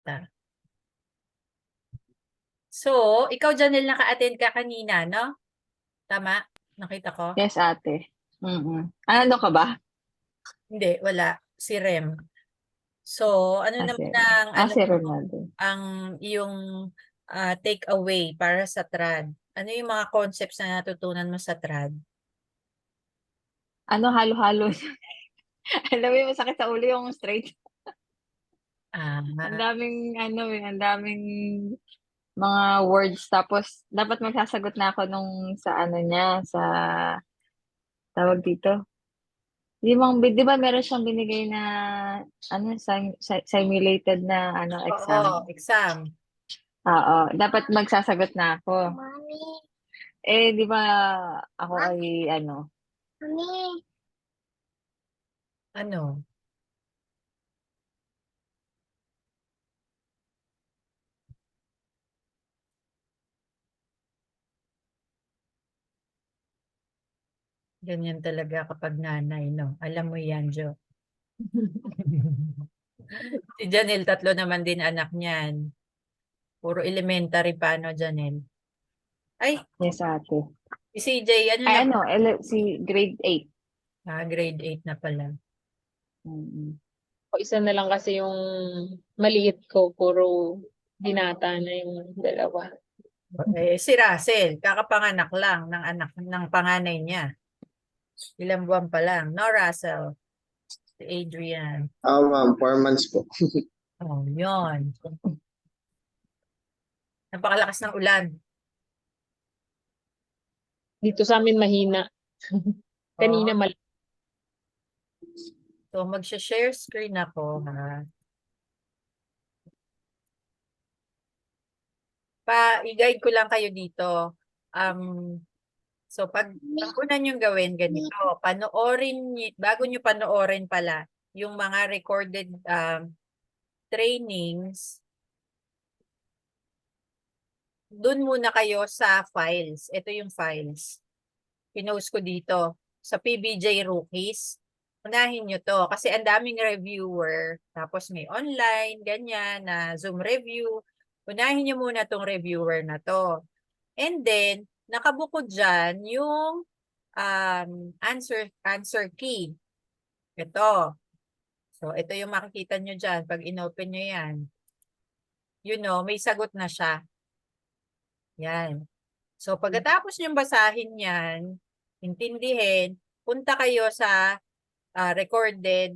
kita. So, ikaw, Janelle, naka-attend ka kanina, no? Tama? Nakita ko? Yes, ate. Ano ka ba? Hindi, wala. Si Rem. So, ano naman ang, ano, Si Ronaldo. ang iyong take away para sa trad? Ano yung mga concepts na natutunan mo sa trad? Ano, halo-halo. Alam mo yung masakit sa ulo yung straight. Ah, Ang daming mga words. Tapos, dapat magsasagot na ako nung sa ano niya, sa tawag dito. Di ba meron siyang binigay na simulated na exam? oo, exam. Oo, dapat magsasagot na ako. Di ba ako ay Ano? Ganyan talaga kapag nanay, no? Alam mo yan, Jo. Si Janelle, 3 naman din anak niyan. Puro elementary pa, no, Janelle? Ay, yes, ate. si CJ, ano Ay, na si grade 8. grade 8 na pala. Mm. Isa na lang kasi yung maliit ko, puro binata na yung dalawa. Si Russell, kakapanganak lang ng anak ng panganay niya. Ilang buwan pa lang. No, Russell? Si Adrian. Ma'am, 4 months po. Oh, yun. Napakalakas ng ulan. Dito sa amin mahina. Kanina Oh. So, magsha-share screen ako, ha? I-guide ko lang kayo dito. So, ang una niyong gawin, ganito, bago niyo panoorin pala, yung mga recorded trainings, dun muna kayo sa files. Ito yung files. Pinost ko dito sa PBJ Rookies. Unahin nyo to kasi ang daming reviewer. Tapos may online, ganyan, na Zoom review. Unahin nyo muna tong reviewer na to. And then, nakabukod dyan yung answer key. Ito. So, ito yung makikita nyo dyan pag inopen nyo yan. You know, may sagot na siya. Yan. So, pagkatapos nyo basahin yan, intindihin, punta kayo sa recorded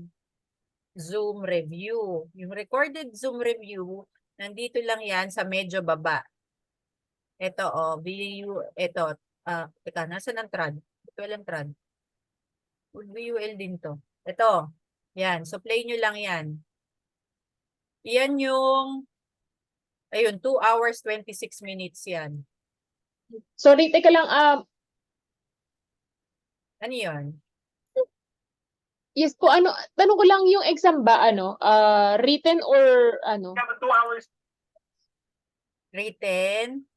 Zoom review. Yung recorded Zoom review, nandito lang yan sa medyo baba. Ito, ito. Teka, nasa ng trad? Ito walang trad. VUL din to. Ito. Yan. So, play nyo lang yan. Yan yung, ayun, 2 hours, 26 minutes yan. Sorry, teka lang. Ano yun? Yes po, tanong ko lang yung exam ba, written or ano? 2 hours. Written.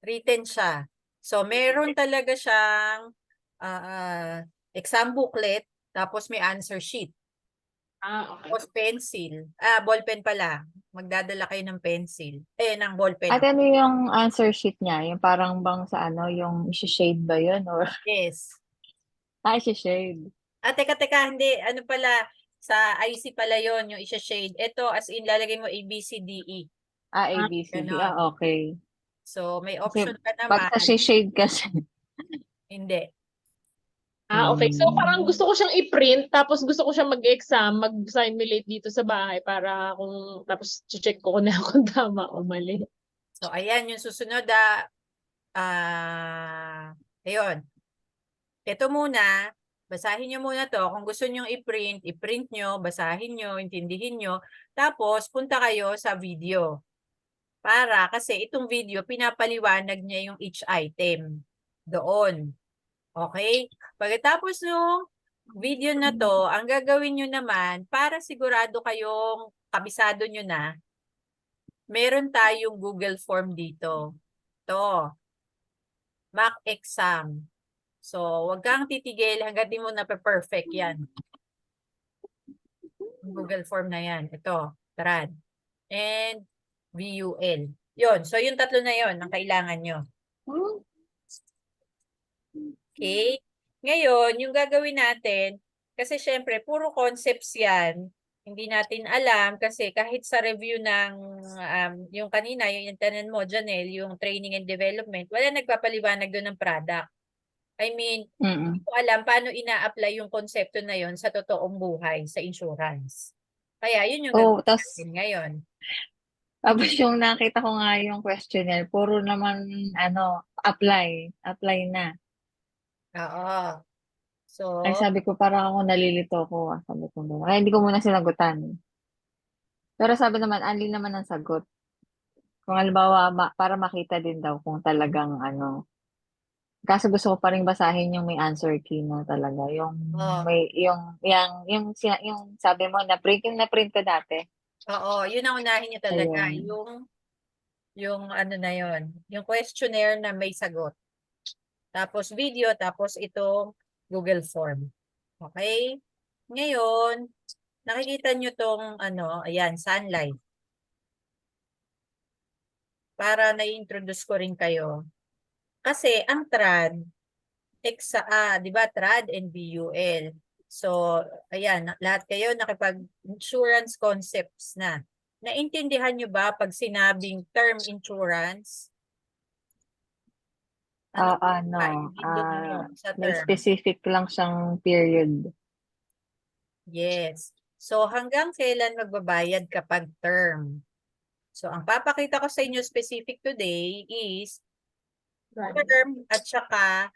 Written siya. So, meron talaga siyang exam booklet, tapos may answer sheet. Okay. Tapos pencil. Ballpen pala. Magdadala kayo ng pencil. Ng ballpen. At ano yung answer sheet niya? Yung parang bang sa yung isi-shade ba yun? Or Yes. isi-shade. Teka, hindi. Ano pala, sa IC pala yon yung isa-shade. Ito, as in, lalagay mo A, B, C, D, E. A, B, C, D. Ganon. Okay. So, may Kasi option ka pag naman. sa shade kasi. Hindi. Okay. So parang gusto ko siyang i-print, tapos gusto ko siyang mag-exam, mag-simulate dito sa bahay para tapos check ko kung kung tama o mali. So, ayan yung susunod. Ayun. Ito muna, basahin nyo muna to. Kung gusto nyo i-print nyo, basahin nyo, intindihin nyo. Tapos, punta kayo sa video. Kasi itong video, pinapaliwanag niya yung each item doon. Okay? Pagkatapos ng video na to, ang gagawin nyo naman, para sigurado kayong kabisado nyo na, meron tayong Google Form dito. To. Mock exam. So, wag kang titigil hanggat di mo na-perfect yan. Google Form na yan. Ito, trad. and VUL. Yun. So, yung tatlo na yon ang kailangan nyo. Okay? Ngayon, yung gagawin natin, kasi syempre, puro concepts yan. Hindi natin alam kasi kahit sa review ng yung kanina, yung internet mo, Janelle, yung training and development, wala nagpapaliwanag doon ng product. I mean, Mm-mm. hindi ko alam paano ina-apply yung konsepto na yon sa totoong buhay, sa insurance. Kaya yun yung Oh, gagawin tapos natin ngayon. yung nakita ko nga yung questionnaire, puro naman apply na. Oo. So, Ay sabi ko parang ako nalilito ko. Sabi ko, ay hindi ko muna sinagutan. Pero sabi naman, ali naman ang sagot. Kung halimbawa, para makita din daw kung talagang kaso gusto ko pa rin basahin yung may answer key na talaga. Yung oh, may, yung sabi mo, yung na-print ko dati. oo, yun ang unahin niyo talaga. Ayun. Yung ano na yon, yung questionnaire na may sagot. Tapos video, tapos itong Google Form. Okay? Ngayon, nakikita nyo tong ayan, Sun Life. Para na-introduce ko rin kayo. Kasi ang TRAD, di ba, TRAD and BUL. So, ayan, lahat kayo nakipag-insurance concepts na. Naintindihan nyo ba pag sinabing term insurance? Ano ba yung nyo sa May term? specific lang siyang period. Yes. So, hanggang kailan magbabayad kapag term? So, ang papakita ko sa inyo specific today is term at saka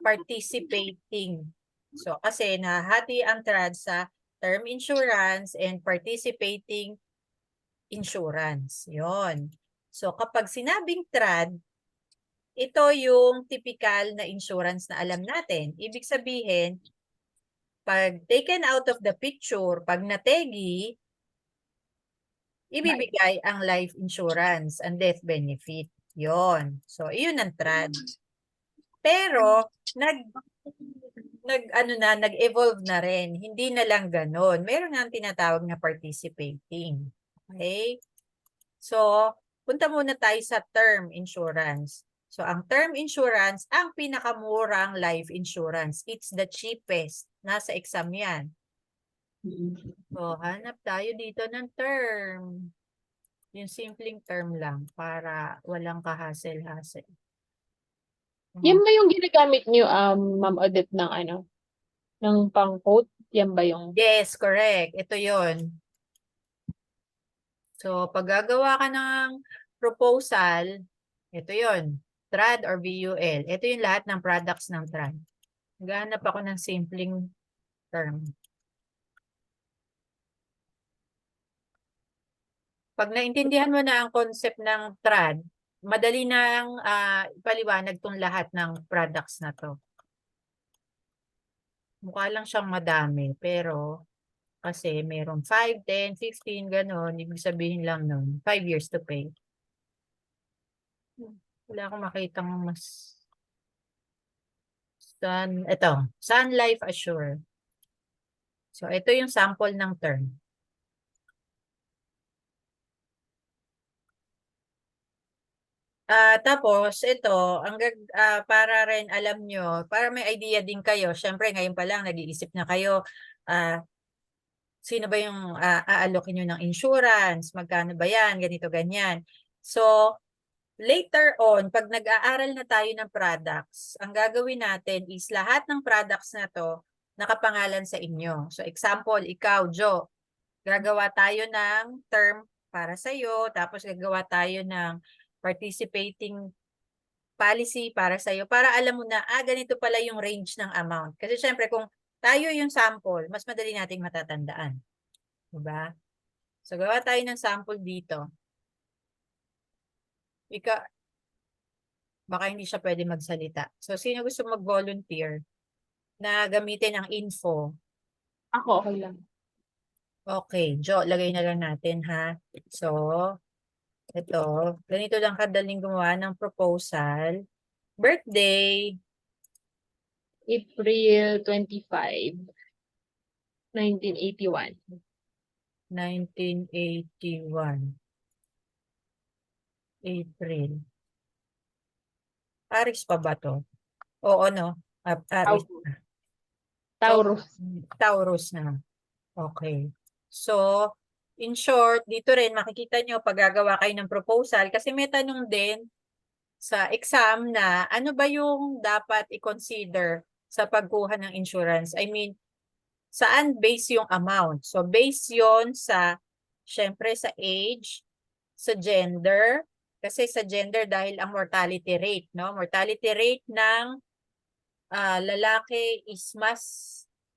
participating. So, kasi nahati ang TRAD sa term insurance and participating insurance. Yon. So, kapag sinabing TRAD, ito yung typical na insurance na alam natin. Ibig sabihin, pag taken out of the picture, pag nategi, ibibigay ang life insurance and death benefit. Yon. So, iyon ang TRAD. Pero, nag-evolve na rin. Hindi na lang ganon. Meron nga ang tinatawag na participating. Okay? So, punta muna tayo sa term insurance. So, ang term insurance, ang pinakamurang life insurance. It's the cheapest. Nasa exam yan. So, hanap tayo dito ng term. Yung simpleng term lang para walang kahasel-hasel. Yan ba yung ginagamit niyo, Ma'am Odette, ng pang-quote? Yan ba yung... Yes, correct. Ito yon. So, pag gagawa ka ng proposal, ito yon, TRAD or VUL. Ito yung lahat ng products ng TRAD. Naghahanap ako ng simpleng term. Pag naintindihan mo na ang concept ng TRAD, madali nang ipaliwanag tong lahat ng products na to. Mukha lang siyang madami, pero kasi meron 5, 10, 15, gano'n. Ibig sabihin lang nun, 5 years to pay. Wala akong makitang mas... Sun Life Assure. So, ito yung sample ng term. Tapos, ito, para rin alam nyo, para may idea din kayo, syempre ngayon pa lang, nag-iisip na kayo, sino ba yung aalokin nyo ng insurance, magkano ba yan, ganito, ganyan. So, later on, pag nag-aaral na tayo ng products, ang gagawin natin is lahat ng products na to, nakapangalan sa inyo. So, example, ikaw, Joe, gagawa tayo ng term para sa'yo, tapos gagawa tayo ng participating policy para sa'yo, para alam mo na, ganito pala yung range ng amount. Kasi syempre, kung tayo yung sample, mas madali nating matatandaan. Diba? So, gawa tayo ng sample dito. Baka hindi siya pwede magsalita. So, sino gusto mag-volunteer na gamitin ang info? Ako, okay lang. Okay, Jo, lagay na lang natin ha. So, ito, ganito lang kadaling gumawa ng proposal. Birthday, April 25, 1981. 1981. April. Aris pa ba to? Oo, no? Aris. Taurus. Taurus na. Okay. So, in short, dito rin makikita nyo pag gagawa kayo ng proposal kasi may tanong din sa exam na ano ba yung dapat i-consider sa pagkuha ng insurance? I mean, saan base yung amount? So, base yon sa, syempre sa age, sa gender, kasi sa gender dahil ang mortality rate, no? Mortality rate ng lalaki is mas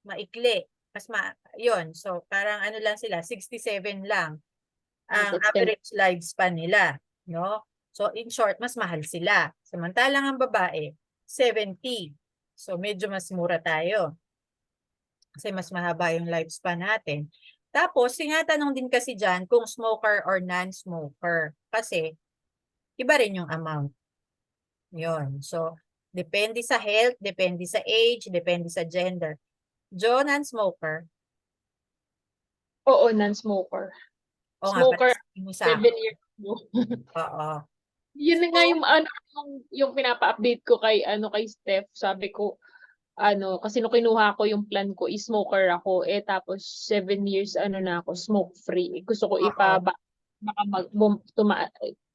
maikli. Yun. So, parang ano lang sila, 67 lang ang average lifespan nila, no? So, in short, mas mahal sila. Samantalang ang babae, 70. So, medyo mas mura tayo. Kasi mas mahaba yung lifespan natin. Tapos, tinatanong din kasi dyan kung smoker or non-smoker. Kasi, iba rin yung amount. Yun. So, depende sa health, depende sa age, depende sa gender. Jo, non-smoker. Oo, non-smoker. O nga, Smoker, sabi mo sa 7 akin. years ago. Oo. Yun na nga yung ano yung pinapa-update ko kay kay Steph. Sabi ko kasi nung kinuha ko yung plan ko, smoker ako tapos 7 years na ako smoke free. Gusto ko Oo. baka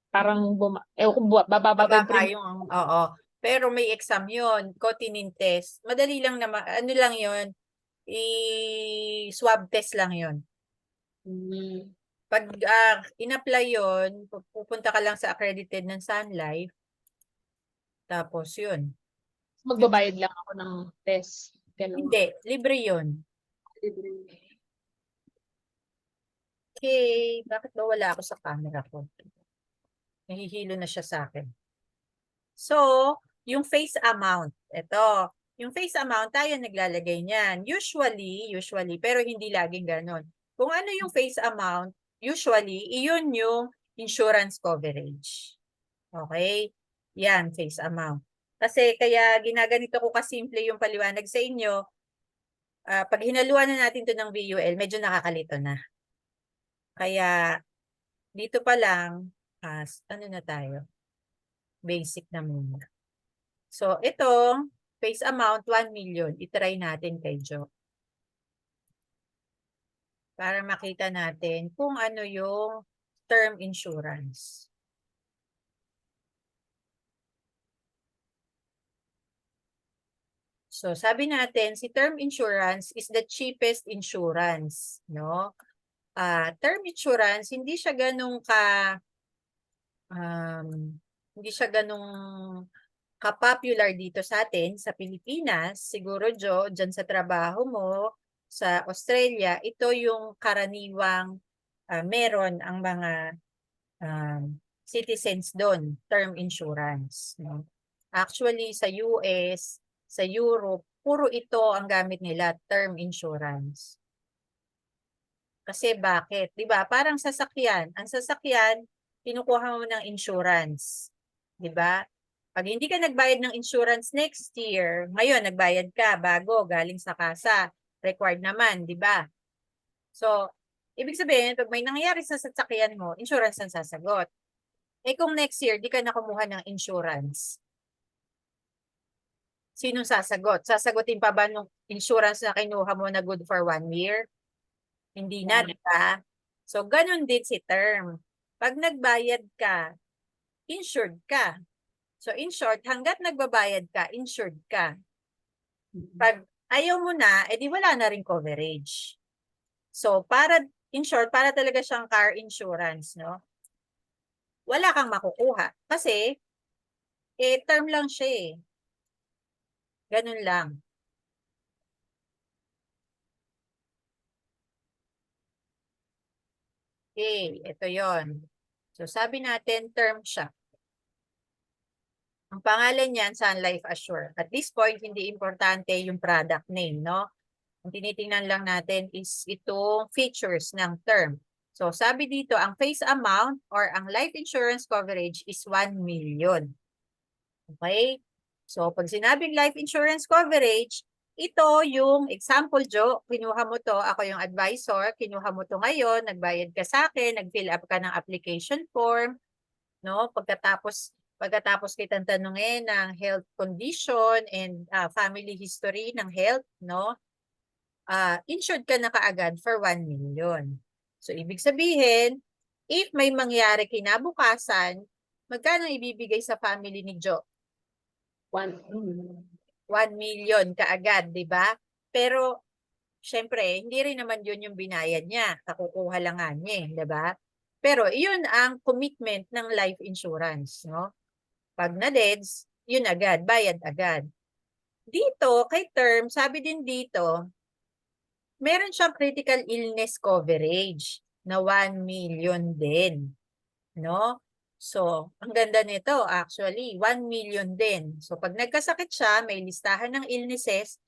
parang bababa pa yung Bababa premium. yung, oo. Pero may exam yun, cotinine test. Madali lang naman, ano lang yun, swab test lang yun. Pag in-apply yun, pupunta ka lang sa accredited ng Sun Life. Tapos yun. Magbabayad lang ako ng test. Ganun. Hindi, libre yun. Okay, bakit ba wala ako sa camera ko? Nahihilo na siya sa akin. So, yung face amount, ito. Yung face amount, tayo naglalagay niyan. Usually, pero hindi laging ganon. Kung ano yung face amount, usually, iyon yung insurance coverage. Okay? Yan, face amount. Kasi kaya ginaganito ko kasimple yung paliwanag sa inyo. Pag hinaluan na natin to ng VUL, medyo nakakalito na. Kaya, dito pa lang, ano na tayo? Basic na muna. So, itong face amount, 1 million. I-try natin kay Jo. Para makita natin kung ano yung term insurance. So, sabi natin, si term insurance is the cheapest insurance, no? Term insurance, hindi siya ganung hindi siya ganung ka-popular dito sa atin, sa Pilipinas. Siguro, Jo, dyan sa trabaho mo, sa Australia, ito yung karaniwang meron ang mga citizens doon, term insurance. No? Actually, sa US, sa Europe, puro ito ang gamit nila, term insurance. Kasi bakit? 'Di ba? Parang sasakyan. Ang sasakyan, kinukuha mo ng insurance. 'Di ba? Pag hindi ka nagbayad ng insurance next year, ngayon nagbayad ka bago galing sa kasa, required naman, 'di ba? So, ibig sabihin, pag may nangyayari sa sasakyan mo, insurance ang sasagot. Kung next year, di ka na kumuha ng insurance, sinong sasagot? Sasagutin pa ba ng insurance na kinuha mo na good for 1 year? Hindi na, di ba? So, ganun din si term. Pag nagbayad ka, insured ka. So, in short, hanggat nagbabayad ka, insured ka. Pag ayaw mo na, edi wala na rin coverage. So, in short, para talaga siyang car insurance, no? Wala kang makukuha. Kasi, term lang siya eh. Ganun lang. Okay, ito yon. So, sabi natin, term siya. Ang pangalan niyan, Sun Life Assure. At this point, hindi importante yung product name, no? Ang tinitingnan lang natin is itong features ng term. So, sabi dito, ang face amount or ang life insurance coverage is 1 million. Okay? So, pag sinabing life insurance coverage, ito yung example, Jo, kinuha mo to, ako yung advisor, kinuha mo to ngayon, nagbayad ka sa akin, nag-fill up ka ng application form, no? Pagkatapos kitang tanungin ng health condition and family history ng health, no? Insured ka na kaagad for 1 million. So, ibig sabihin, if may mangyari kinabukasan, magkano ibibigay sa family ni Joe? 1 million kaagad, di ba? Pero, syempre, hindi rin naman yun yung binayad niya. Nakukuha lang nga niya, di ba? Pero, yun ang commitment ng life insurance, no? Pag na-deads, yun agad, bayad agad. Dito, kay term, sabi din dito, meron siyang critical illness coverage na 1 million din, no? So, ang ganda nito, actually, 1 million din. So, pag nagkasakit siya, may listahan ng illnesses,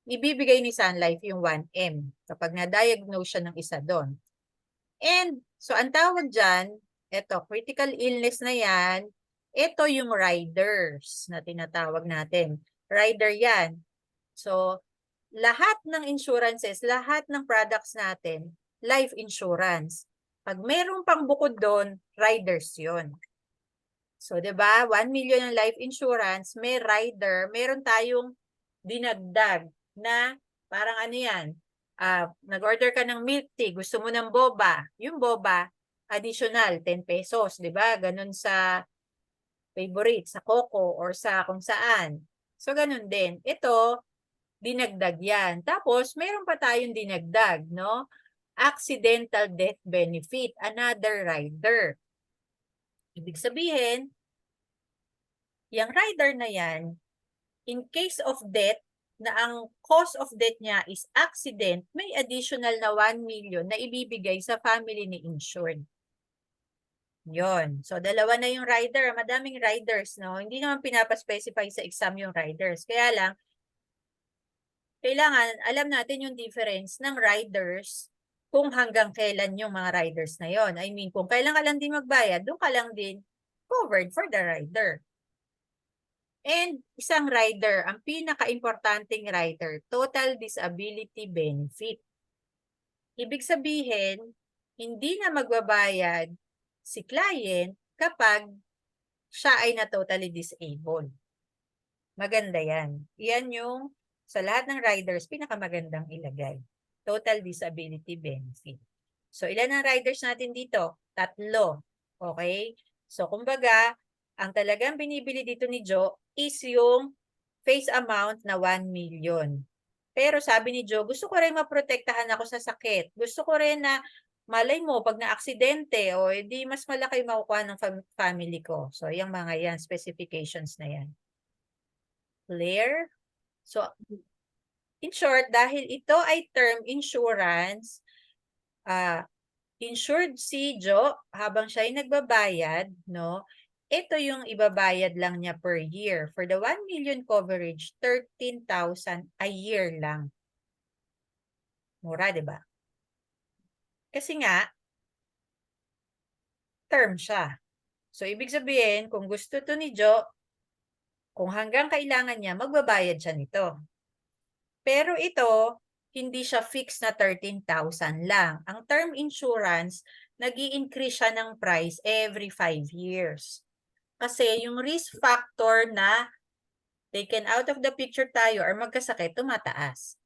ibibigay ni Sun Life yung 1M kapag na-diagnose siya ng isa doon. And, so, ang tawag dyan, eto, critical illness na yan, ito yung riders na tinatawag natin. Rider yan. So, lahat ng insurances, lahat ng products natin, life insurance. Pag meron pang bukod doon, riders yon. So, 'di ba? 1 million ng life insurance, may rider, meron tayong dinagdag na parang ano yan, nag-order ka ng milk tea, gusto mo ng boba. Yung boba, additional, 10 pesos, 'di ba? Ganun sa favorite, sa Coco or sa kung saan. So, ganun din. Ito, dinagdag yan. Tapos, mayroon pa tayong dinagdag, no? Accidental death benefit, another rider. Ibig sabihin, yung rider na yan, in case of death, na ang cause of death niya is accident, may additional na 1 million na ibibigay sa family ni insured. Yon. So, dalawa na yung rider. Madaming riders, no? Hindi naman pinapaspecify sa exam yung riders. Kaya lang, kailangan alam natin yung difference ng riders kung hanggang kailan yung mga riders na yon. I mean, kung kailan ka lang din magbayad, doon ka lang din covered for the rider. And isang rider, ang pinaka-importanting rider, total disability benefit. Ibig sabihin, hindi na magbabayad si client kapag siya ay na totally disabled. Maganda yan. Yan yung sa lahat ng riders, pinakamagandang ilagay. Total disability benefit. So, ilan ang riders natin dito? 3. Okay? So, kumbaga, ang talagang binibili dito ni Joe is yung face amount na 1 million. Pero sabi ni Joe, gusto ko rin maprotektahan ako sa sakit. Gusto ko rin na malay mo, pag na-aksidente, o edi mas malaki makukuha ng family ko. So, yung mga yan, specifications na yan. Clear? So, in short, dahil ito ay term insurance, insured si Joe habang siya ay nagbabayad, no? Ito yung ibabayad lang niya per year. For the 1 million coverage, 13,000 a year lang. Mura, di ba? Kasi nga, term siya. So, ibig sabihin, kung gusto to ni Joe, kung hanggang kailangan niya, magbabayad siya nito. Pero ito, hindi siya fixed na 13,000 lang. Ang term insurance, nag-i-increase siya ng price every 5 years. Kasi yung risk factor na taken out of the picture tayo or magkasakit, tumataas.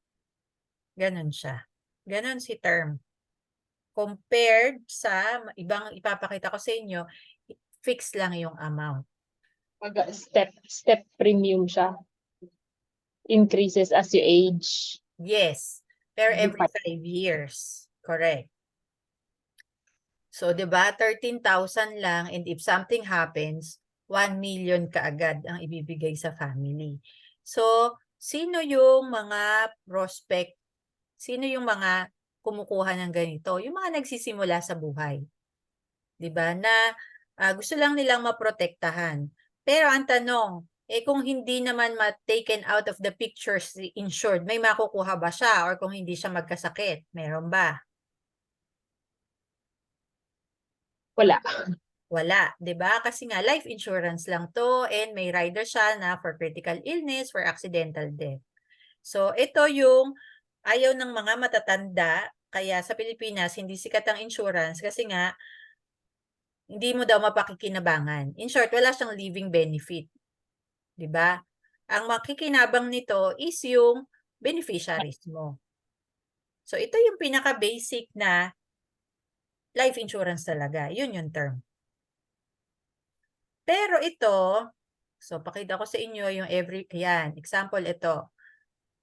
Ganon siya. Ganon si term. Compared sa ibang ipapakita ko sa inyo, fixed lang yung amount. Step premium siya. Increases as you age. Yes. Pero every 5 years. Correct. So, 'di ba, 13,000 lang, and if something happens, 1 million kaagad ang ibibigay sa family. So, sino yung mga prospect? Sino yung mga kumukuha ng ganito? Yung mga nagsisimula sa buhay. 'Di ba? Na gusto lang nilang maprotektahan. Pero ang tanong, kung hindi naman ma-taken out of the picture si insured, may makukuha ba siya? Or kung hindi siya magkasakit, meron ba? Wala. Wala, 'di ba? Kasi nga life insurance lang 'to and may rider siya na for critical illness, for accidental death. So ito yung ayaw ng mga matatanda, kaya sa Pilipinas hindi sikat ang insurance kasi nga hindi mo daw mapakikinabangan. In short, wala siyang living benefit. 'Di ba? Ang makikinabang nito is yung beneficiaries mo. So, ito yung pinaka-basic na life insurance talaga. Yun yung term. Pero ito, so pakita ko sa inyo yung yan, example ito.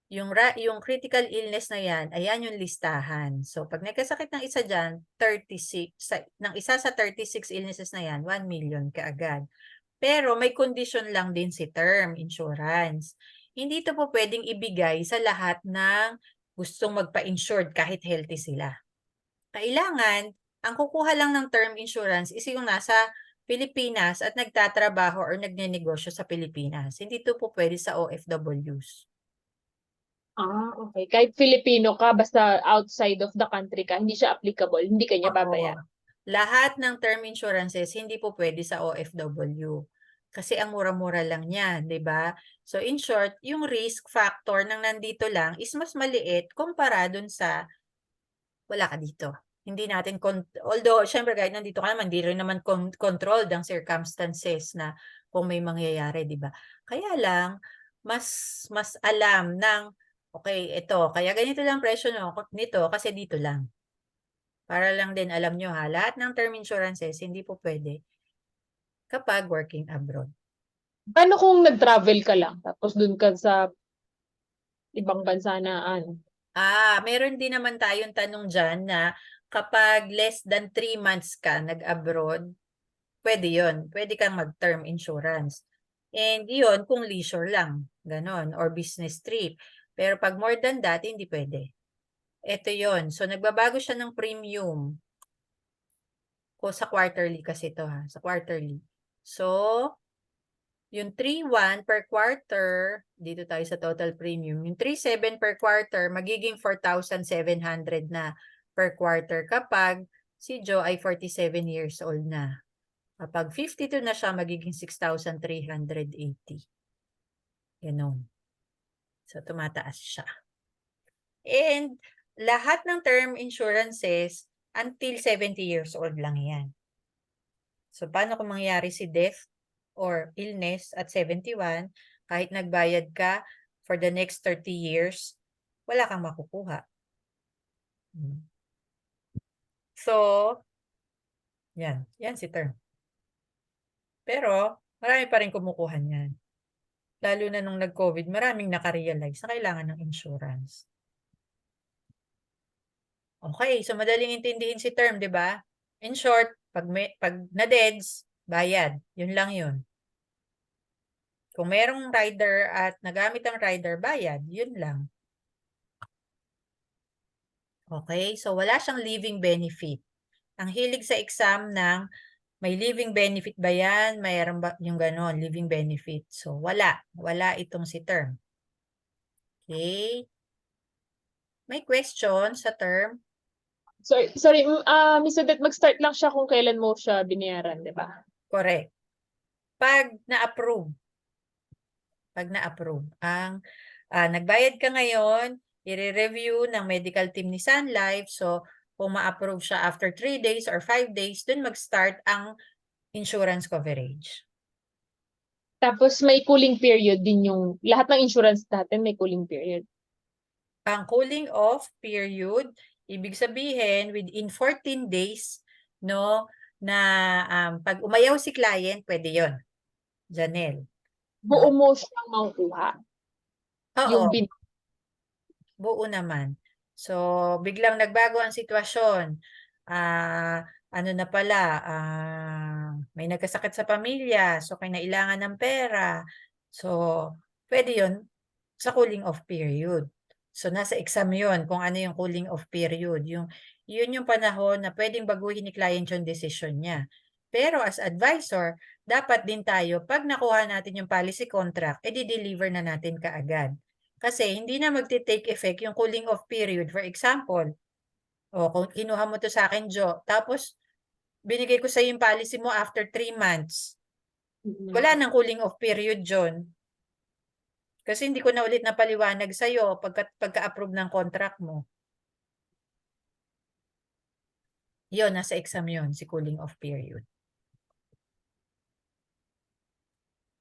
Yung critical illness na yan, ayan yung listahan. So, pag nagkasakit ng isa dyan, 36, ng isa sa 36 illnesses na yan, 1 million kaagad. Pero may condition lang din si term insurance. Hindi ito po pwedeng ibigay sa lahat ng gustong magpa-insured kahit healthy sila. Kailangan, ang kukuha lang ng term insurance is yung nasa Pilipinas at nagtatrabaho or nagnenegosyo sa Pilipinas. Hindi ito po pwede sa OFWs. Okay. Kahit Filipino ka, basta outside of the country ka, hindi siya applicable, hindi ka niya babayaran. Lahat ng term insurances hindi po pwede sa OFW. Kasi ang mura-mura lang niyan, 'di ba? So in short, yung risk factor nang nandito lang is mas maliit kumpara dun sa wala ka dito. Hindi natin although syempre kahit nandito ka naman, hindi rin naman controlled ang circumstances na kung may mangyayari, 'di ba? Kaya lang mas alam ng okay, ito, kaya ganito lang presyo nito kasi dito lang. Para lang din alam nyo ha, lahat ng term insurances hindi po pwede kapag working abroad. Paano kung nag-travel ka lang, tapos dun ka sa ibang bansa na ano? Meron din naman tayong tanong dyan na kapag less than 3 months ka nag-abroad, pwede yon. Pwede kang mag-term insurance. And yun, kung leisure lang, ganon, or business trip. Pero pag more than that, hindi pwede. Ito yon. So, nagbabago siya ng premium. Ko sa quarterly kasi ito ha, sa quarterly. So, yung 3,100 per quarter, dito tayo sa total premium. Yung 3,700 per quarter, magiging 4,700 na per quarter kapag si Joe ay 47 years old na. Kapag 52 na siya, magiging 6,380. Ganon. So, tumataas siya. And lahat ng term insurances, until 70 years old lang yan. So, paano kung mangyari si death or illness at 71, kahit nagbayad ka for the next 30 years, wala kang makukuha. So, yan. Yan si term. Pero, marami pa rin kumukuha niyan. Lalo na nung nag-COVID, maraming nakarealize na kailangan ng insurance. Okay, so madaling intindihin si term, di ba? In short, pag na-deads, bayad. Yun lang yun. Kung merong rider at nagamit ang rider, bayad. Yun lang. Okay, so wala siyang living benefit. Ang hilig sa exam ng may living benefit ba yan? Mayroon ba yung ganon, living benefit? So wala. Wala itong si term. Okay. May question sa term? Sorry, Miss Odette, mag-start lang siya kung kailan mo siya binayaran, di ba? Correct. Pag na-approve. Pag na-approve. Nagbayad ka ngayon, i-review ng medical team ni Sun Life. So, kung ma-approve siya after 3 days or 5 days, dun mag-start ang insurance coverage. Tapos may cooling period din yung, lahat ng insurance natin may cooling period. Ang cooling off period, ibig sabihin within 14 days, no, na pag umayaw si client, pwede yon. Janelle. Buo mo siyang makukuha. Oo, Yung buo naman. So, biglang nagbago ang sitwasyon. Ano na pala, may nagkasakit sa pamilya, so kailangan ng pera. So, pwede yon sa cooling off period. So, nasa exam yon kung ano yung cooling off period. Yun yung panahon na pwedeng baguhin ni client yung decision niya. Pero as advisor, dapat din tayo, pag nakuha natin yung policy contract, edi-deliver na natin kaagad. Kasi hindi na magti-take effect yung cooling off period. For example, kung kinuha mo to sa akin, Joe, tapos binigay ko sa yung policy mo after 3 months. Wala nang cooling off period, John. Kasi hindi ko na ulit napaliwanag sa'yo pagka-approve ng contract mo. Yun, nasa exam yun, si cooling off period.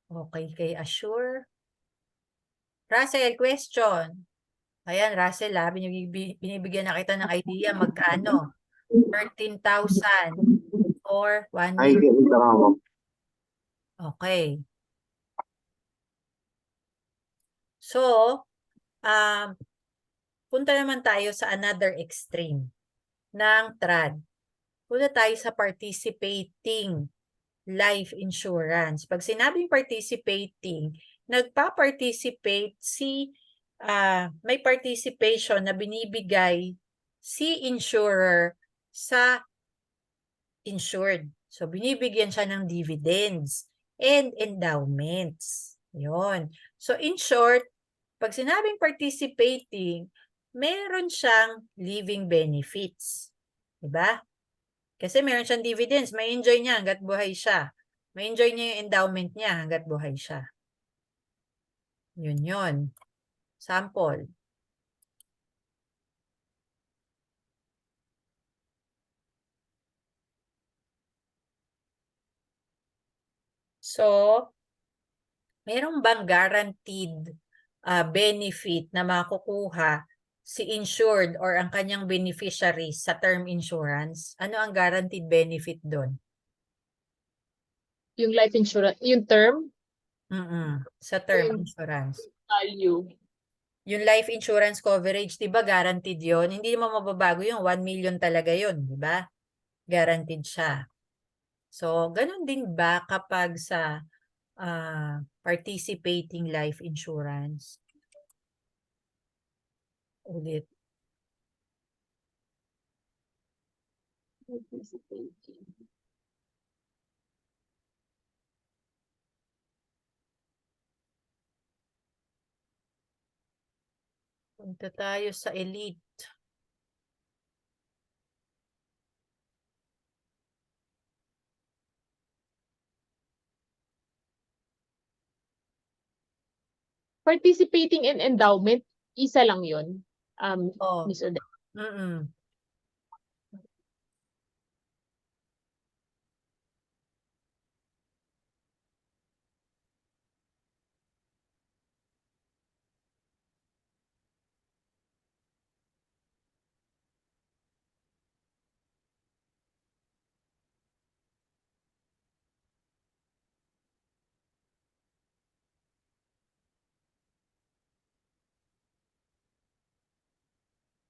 Okay, kay Assure. Russell, question. Ayan, Russell, binibigyan na kita ng idea magkano. 13,000 or 1 Ay, million. ganito lang ako. Okay. So, punta naman tayo sa another extreme ng TRAD. Punta tayo sa participating life insurance. Pag sinabing participating, nagpa-participate may participation na binibigay si insurer sa insured. So, binibigyan siya ng dividends and endowments. Yun. So, in short, pag sinabing participating, meron siyang living benefits. Diba? Kasi meron siyang dividends. May enjoy niya hanggat buhay siya. May enjoy niya yung endowment niya hanggat buhay siya. Yun yun. Sample. So, meron bang guaranteed benefit na makukuha si insured or ang kanyang beneficiary sa term insurance? Ano ang guaranteed benefit doon? Yung life insurance, yung term Sa term Yung- insurance. value. Yung life insurance coverage, di ba guaranteed yon? Hindi mo mababago yung 1 million talaga yon, di ba? Guaranteed siya. So, ganun din ba kapag sa participating life insurance? Ulit. Punta tayo sa elite. Participating in endowment, isa lang yun. Oh. Miss Odette. Mm-mm.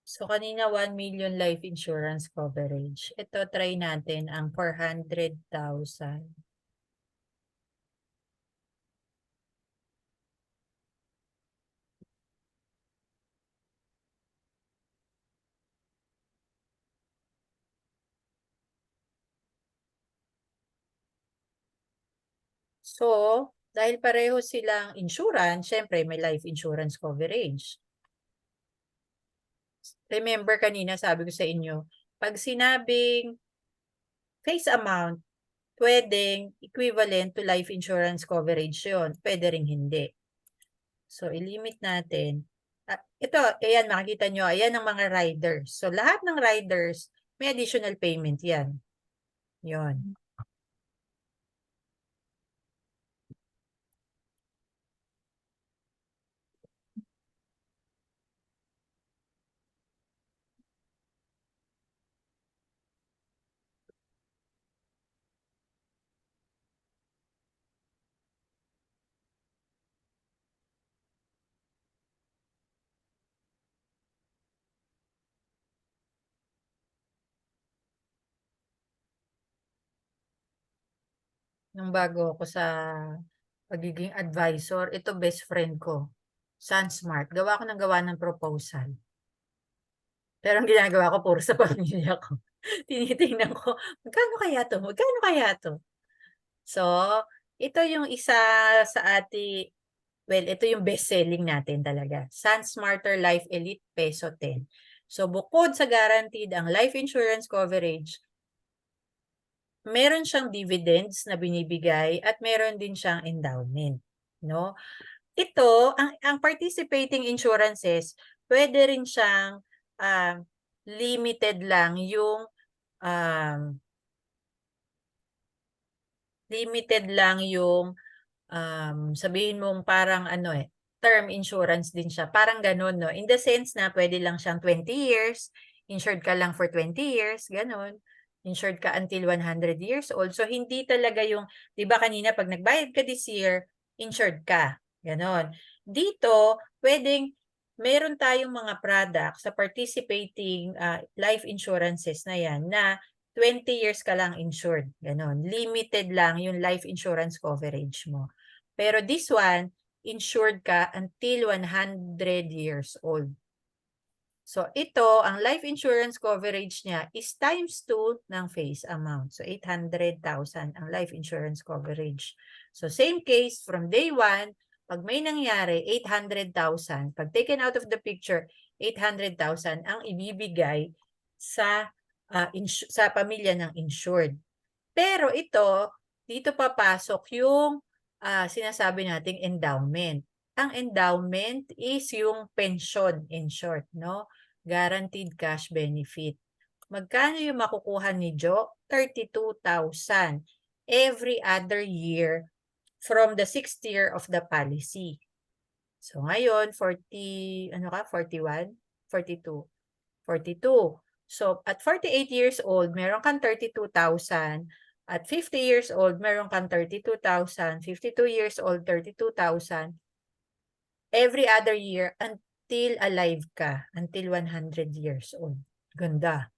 So, kanina 1 million life insurance coverage. Ito, try natin ang 400,000. So, dahil pareho silang insurance, syempre may life insurance coverage. Remember kanina sabi ko sa inyo, pag sinabing face amount, pwedeng equivalent to life insurance coverage yun. Pwede rin hindi. So, ilimit natin. Ito, ayan, makikita nyo, ayan ang mga riders. So, lahat ng riders, may additional payment yan. Yun. Nung bago ako sa pagiging advisor, ito best friend ko, SunSmart. Gawa ko ng gawa ng proposal. Pero ang ginagawa ko, puro sa pamilya ko. Tinitingnan ko, magkano kaya to? Magkano kaya to? So, ito yung isa sa well, ito yung best selling natin talaga. SunSmarter Life Elite Peso 10. So, bukod sa guaranteed ang life insurance coverage, meron siyang dividends na binibigay at meron din siyang endowment, no? Ito, ang participating insurances, pwede rin siyang limited lang yung sabihin mong parang ano term insurance din siya. Parang ganun, no? In the sense na pwede lang siyang 20 years, insured ka lang for 20 years, ganun. Insured ka until 100 years old. So, hindi talaga yung, di ba kanina pag nagbayad ka this year, insured ka. Ganon. Dito, pwedeng meron tayong mga products sa participating life insurances na yan na 20 years ka lang insured. Ganon. Limited lang yung life insurance coverage mo. Pero this one, insured ka until 100 years old. So, ito, ang life insurance coverage niya is times 2 ng face amount. So, 800,000 ang life insurance coverage. So, same case from day 1, pag may nangyari, 800,000. Pag taken out of the picture, 800,000 ang ibibigay sa pamilya ng insured. Pero ito, dito papasok yung sinasabi nating endowment. Ang endowment is yung pension in short, no? Guaranteed cash benefit. Magkano yung makukuha ni Jo? 32,000 every other year from the 6th year of the policy. So ngayon, 41? 42. 42. So at 48 years old, meron kang 32,000. At 50 years old, meron kang 32,000. 52 years old, 32,000. Every other year until alive ka, until 100 years old. Ganda.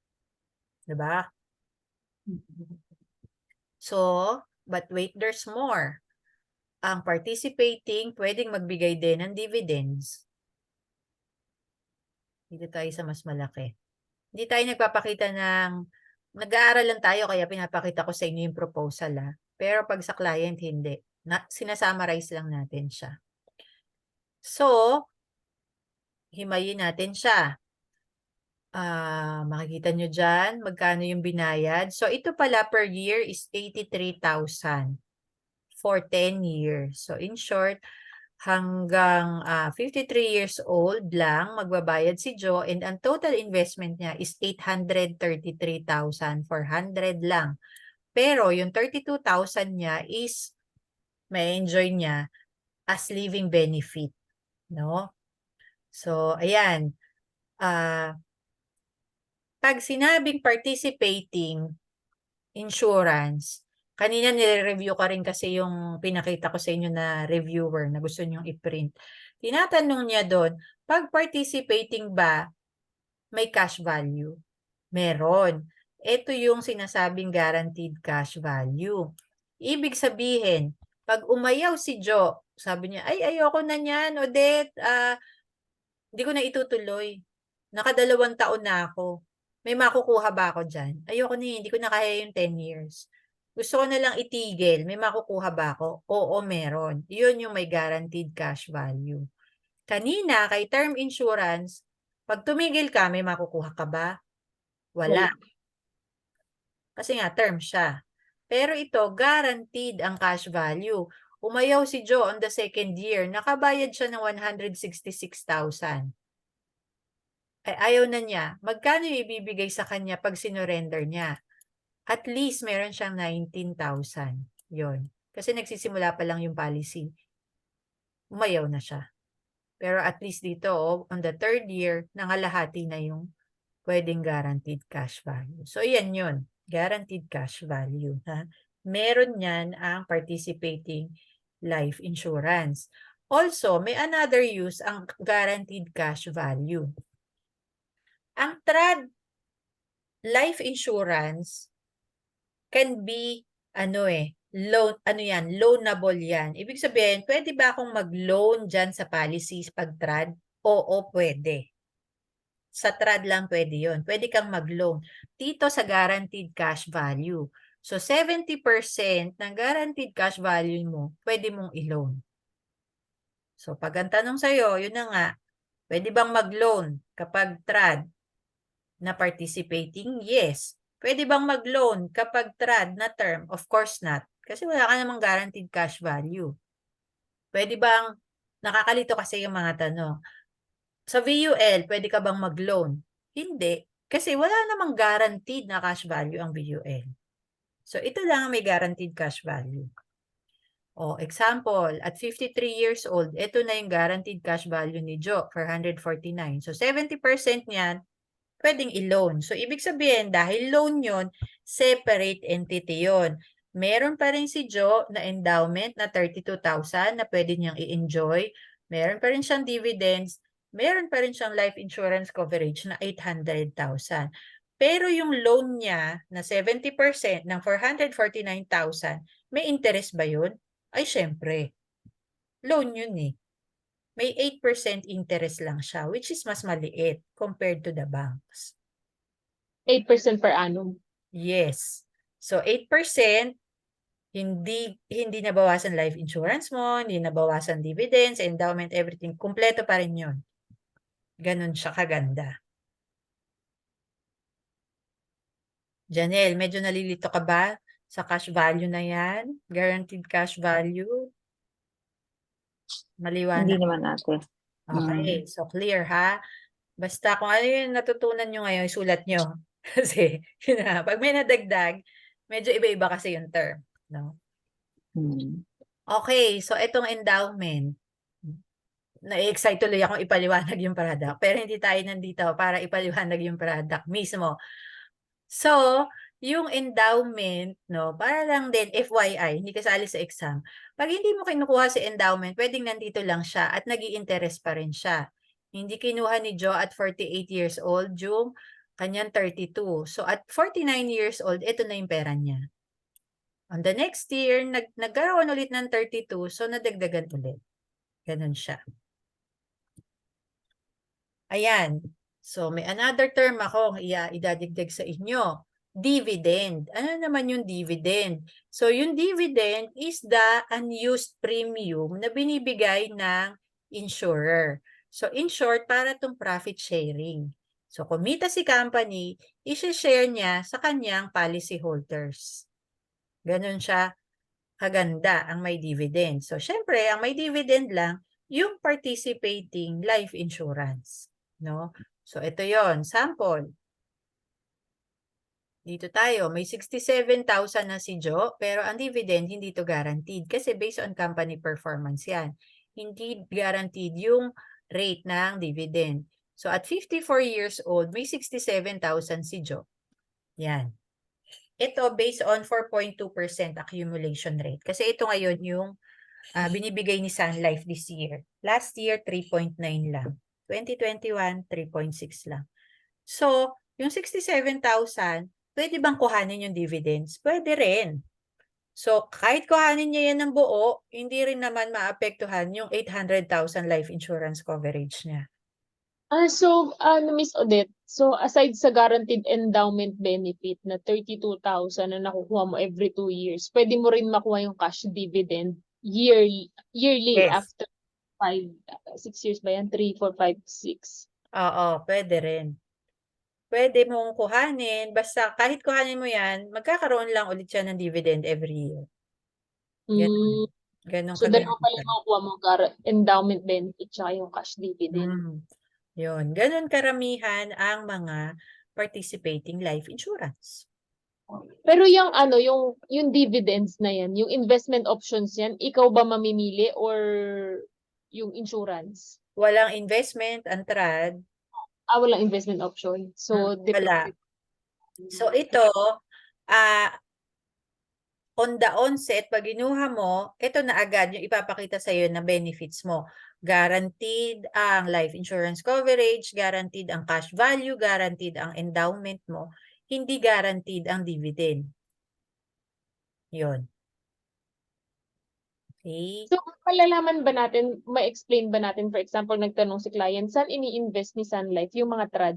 Diba? So, but wait, there's more. Ang participating, pwedeng magbigay din ng dividends. Dito tayo sa mas malaki. Hindi tayo nagpapakita ng, nag-aaral lang tayo kaya pinapakita ko sa inyo yung proposal Pero pag sa client, hindi. Sinasummarize lang natin siya. So, himayin natin siya. Makikita nyo dyan, magkano yung binayad. So, ito pala per year is 83,000 for 10 years. So, in short, hanggang 53 years old lang magbabayad si Jo and ang total investment niya is 833,400 lang. Pero yung 32,000 niya is may enjoy niya as living benefit, no? So, ayan. Pag sinabing participating insurance, kanina nire-review ka rin kasi yung pinakita ko sa inyo na reviewer na gusto nyong i-print. Tinatanong niya doon, pag participating ba, may cash value? Meron. Ito yung sinasabing guaranteed cash value. Ibig sabihin, pag umayaw si Jo, sabi niya, ay ayoko na niyan, Odette, hindi ko na itutuloy. Nakadalawang taon na ako. May makukuha ba ako dyan? Ayoko na hindi ko na kaya yung 10 years. Gusto ko na lang itigil. May makukuha ba ako? Oo, meron. Yun yung may guaranteed cash value. Kanina, kay term insurance, pag tumigil ka, may makukuha ka ba? Wala. Kasi nga, term siya. Pero ito, guaranteed ang cash value. Umayaw si Jo on the 2nd year, nakabayad siya ng 166,000. Ay ayaw na niya. Magkano ibibigay sa kanya pag sinurrender niya? At least meron siyang 19,000. Yun. Kasi nagsisimula pa lang yung policy. Umayaw na siya. Pero at least dito, on the 3rd year, nangalahati na yung pwedeng guaranteed cash value. So, yan yun. Guaranteed cash value. Meron yan ang participating life insurance. Also, may another use ang guaranteed cash value. Ang trad life insurance can be loanable yan. Ibig sabihin, pwede ba akong mag-loan dyan sa policies pag trad? Oo, pwede. Sa trad lang pwede yun. Pwede kang mag-loan. Dito sa guaranteed cash value. So, 70% ng guaranteed cash value mo, pwede mong i-loan. So, pag ang tanong sa'yo, yun na nga, pwede bang mag-loan kapag trad na participating? Yes. Pwede bang mag-loan kapag trad na term? Of course not. Kasi wala ka namang guaranteed cash value. Pwede bang, nakakalito kasi yung mga tanong, sa VUL, pwede ka bang mag-loan? Hindi. Kasi wala namang guaranteed na cash value ang VUL. So, ito lang ang may guaranteed cash value. O, example, at 53 years old, ito na yung guaranteed cash value ni Joe, 449. So, 70% niyan, pwedeng i-loan. So, ibig sabihin, dahil loan yon, separate entity yon. Meron pa rin si Joe na endowment na 32,000 na pwede niyang i-enjoy. Meron pa rin siyang dividends. Meron pa rin siyang life insurance coverage na 800,000. Pero yung loan niya na 70% ng 449,000, may interest ba yun? Ay, syempre. Loan yun eh. May 8% interest lang siya, which is mas maliit compared to the banks. 8% per annum. Yes. So, 8%, hindi nabawasan life insurance mo, hindi nabawasan dividends, endowment, everything. Kumpleto pa rin yun. Ganun siya kaganda. Janelle, medyo nalilito ka ba sa cash value na yan? Guaranteed cash value? Hindi Maliwanag. naman ate. Okay, so clear ha? Basta kung ano yung natutunan nyo ngayon, isulat nyo. Kasi, yun na, pag may nadagdag, medyo iba-iba kasi yung term. No? Mm. Okay, so itong endowment. Na-excite tuloy akong ipaliwanag yung product. Pero hindi tayo nandito para ipaliwanag yung product mismo. So, yung endowment, no, para lang din, FYI, hindi kasali sa exam. Pag hindi mo kinukuha si endowment, pwedeng nandito lang siya at nag-i-interest pa rin siya. Hindi kinuha ni Joe at 48 years old, yung kanyang 32. So, at 49 years old, ito na yung pera niya. On the next year, nagkaroon ulit ng 32, so nadagdagan ulit. Ganun siya. Ayan. So, may another term ako idadagdag sa inyo. Dividend. Ano naman yung dividend? So, yung dividend is the unused premium na binibigay ng insurer. So, in short, para itong profit sharing. So, kumita si company, isi-share niya sa kanyang policy holders. Ganon siya kaganda ang may dividend. So, syempre, ang may dividend lang, yung participating life insurance. No? So, ito yon sample. Dito tayo, may 67,000 na si Joe, pero ang dividend hindi to guaranteed kasi based on company performance yan. Hindi guaranteed yung rate ng dividend. So, at 54 years old, may 67,000 si Joe. Yan. Ito based on 4.2% accumulation rate. Kasi ito ngayon yung binibigay ni Sun Life this year. Last year, 3.9 lang. 2021, 3.6 lang. So, yung 67,000, pwede bang kuhanin yung dividends? Pwede rin. So, kahit kuhanin niya yan ng buo, hindi rin naman maapektuhan yung 800,000 life insurance coverage niya. So, Miss Odette, so aside sa guaranteed endowment benefit na 32,000 na nakukuha mo every 2 years, pwede mo rin makuha yung cash dividend yearly Yes. after 6 years ba yan? 3, 4, 5, 6. Oo, pwede rin. Pwede mong kuhanin, basta kahit kuhanin mo yan, magkakaroon lang ulit siya ng dividend every year. Ganun. Ganun So, dalawa kaganda. pala yung makukuha mo, endowment benefit tsaka yung cash dividend. Yun. Ganun karamihan ang mga participating life insurance. Pero yung yung dividends na yan, yung investment options yan, ikaw ba mamimili or yung insurance? Walang investment, antrad. Walang investment option. So, Wala. depende. So, ito, on the onset, pag ginuha mo, ito na agad yung ipapakita sa iyo na benefits mo. Guaranteed ang life insurance coverage, guaranteed ang cash value, guaranteed ang endowment mo, hindi guaranteed ang dividend. Yun. Okay. So, malalaman ba natin, ma-explain ba natin, for example, nagtanong si client, saan ini-invest ni Sun Life yung mga trad?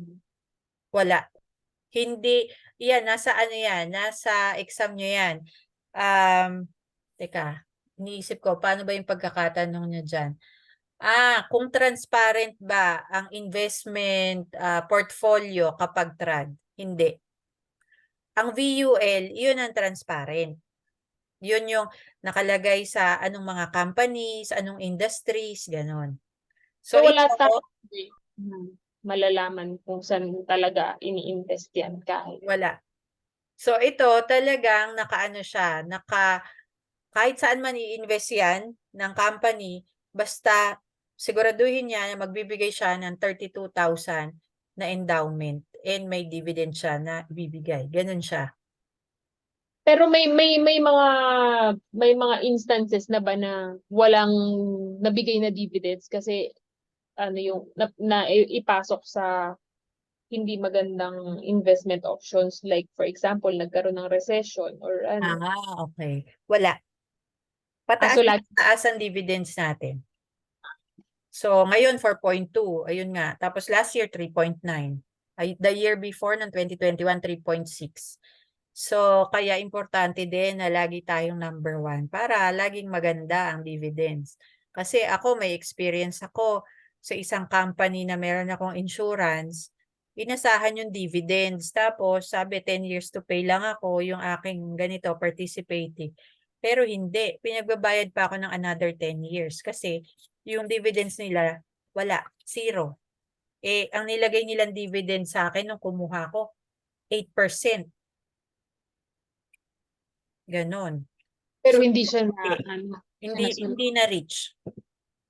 Wala. Hindi, yan, nasa ano yan, nasa exam nyo yan. Teka, iniisip ko, paano ba yung pagkakatanong nyo dyan? Kung transparent ba ang investment portfolio kapag trad? Hindi. Ang VUL, yun ang transparent. Yun yung nakalagay sa anong mga companies, anong industries, ganon. So, wala ito, tayong malalaman kung saan talaga ini-invest yan kahit. wala. So, ito talagang nakaano siya, kahit saan man i-invest yan ng company, basta siguraduhin niya na magbibigay siya ng 32,000 na endowment and may dividend siya na ibibigay. Ganun siya. Pero may mga instances na ba na walang nabigay na dividends kasi ano yung ipasok sa hindi magandang investment options, like for example nagkaroon ng recession or ano. Okay. Wala. Pataas So na lagi pataas ang dividends natin. So, ngayon 4.2. Ayun nga. Tapos last year 3.9. The year before, ng 2021, 3.6. So, kaya importante din na lagi tayong number 1 para laging maganda ang dividends. Kasi ako, may experience ako sa isang company na meron akong insurance. Inasahan yung dividends. Tapos, sabi 10 years to pay lang ako yung aking ganito, participating. Pero hindi. Pinagbabayad pa ako ng another 10 years. Kasi yung dividends nila, wala. Zero. Ang nilagay nilang dividend sa akin nung kumuha ko, 8%. Ganon. pero So, hindi siya na hindi na reach.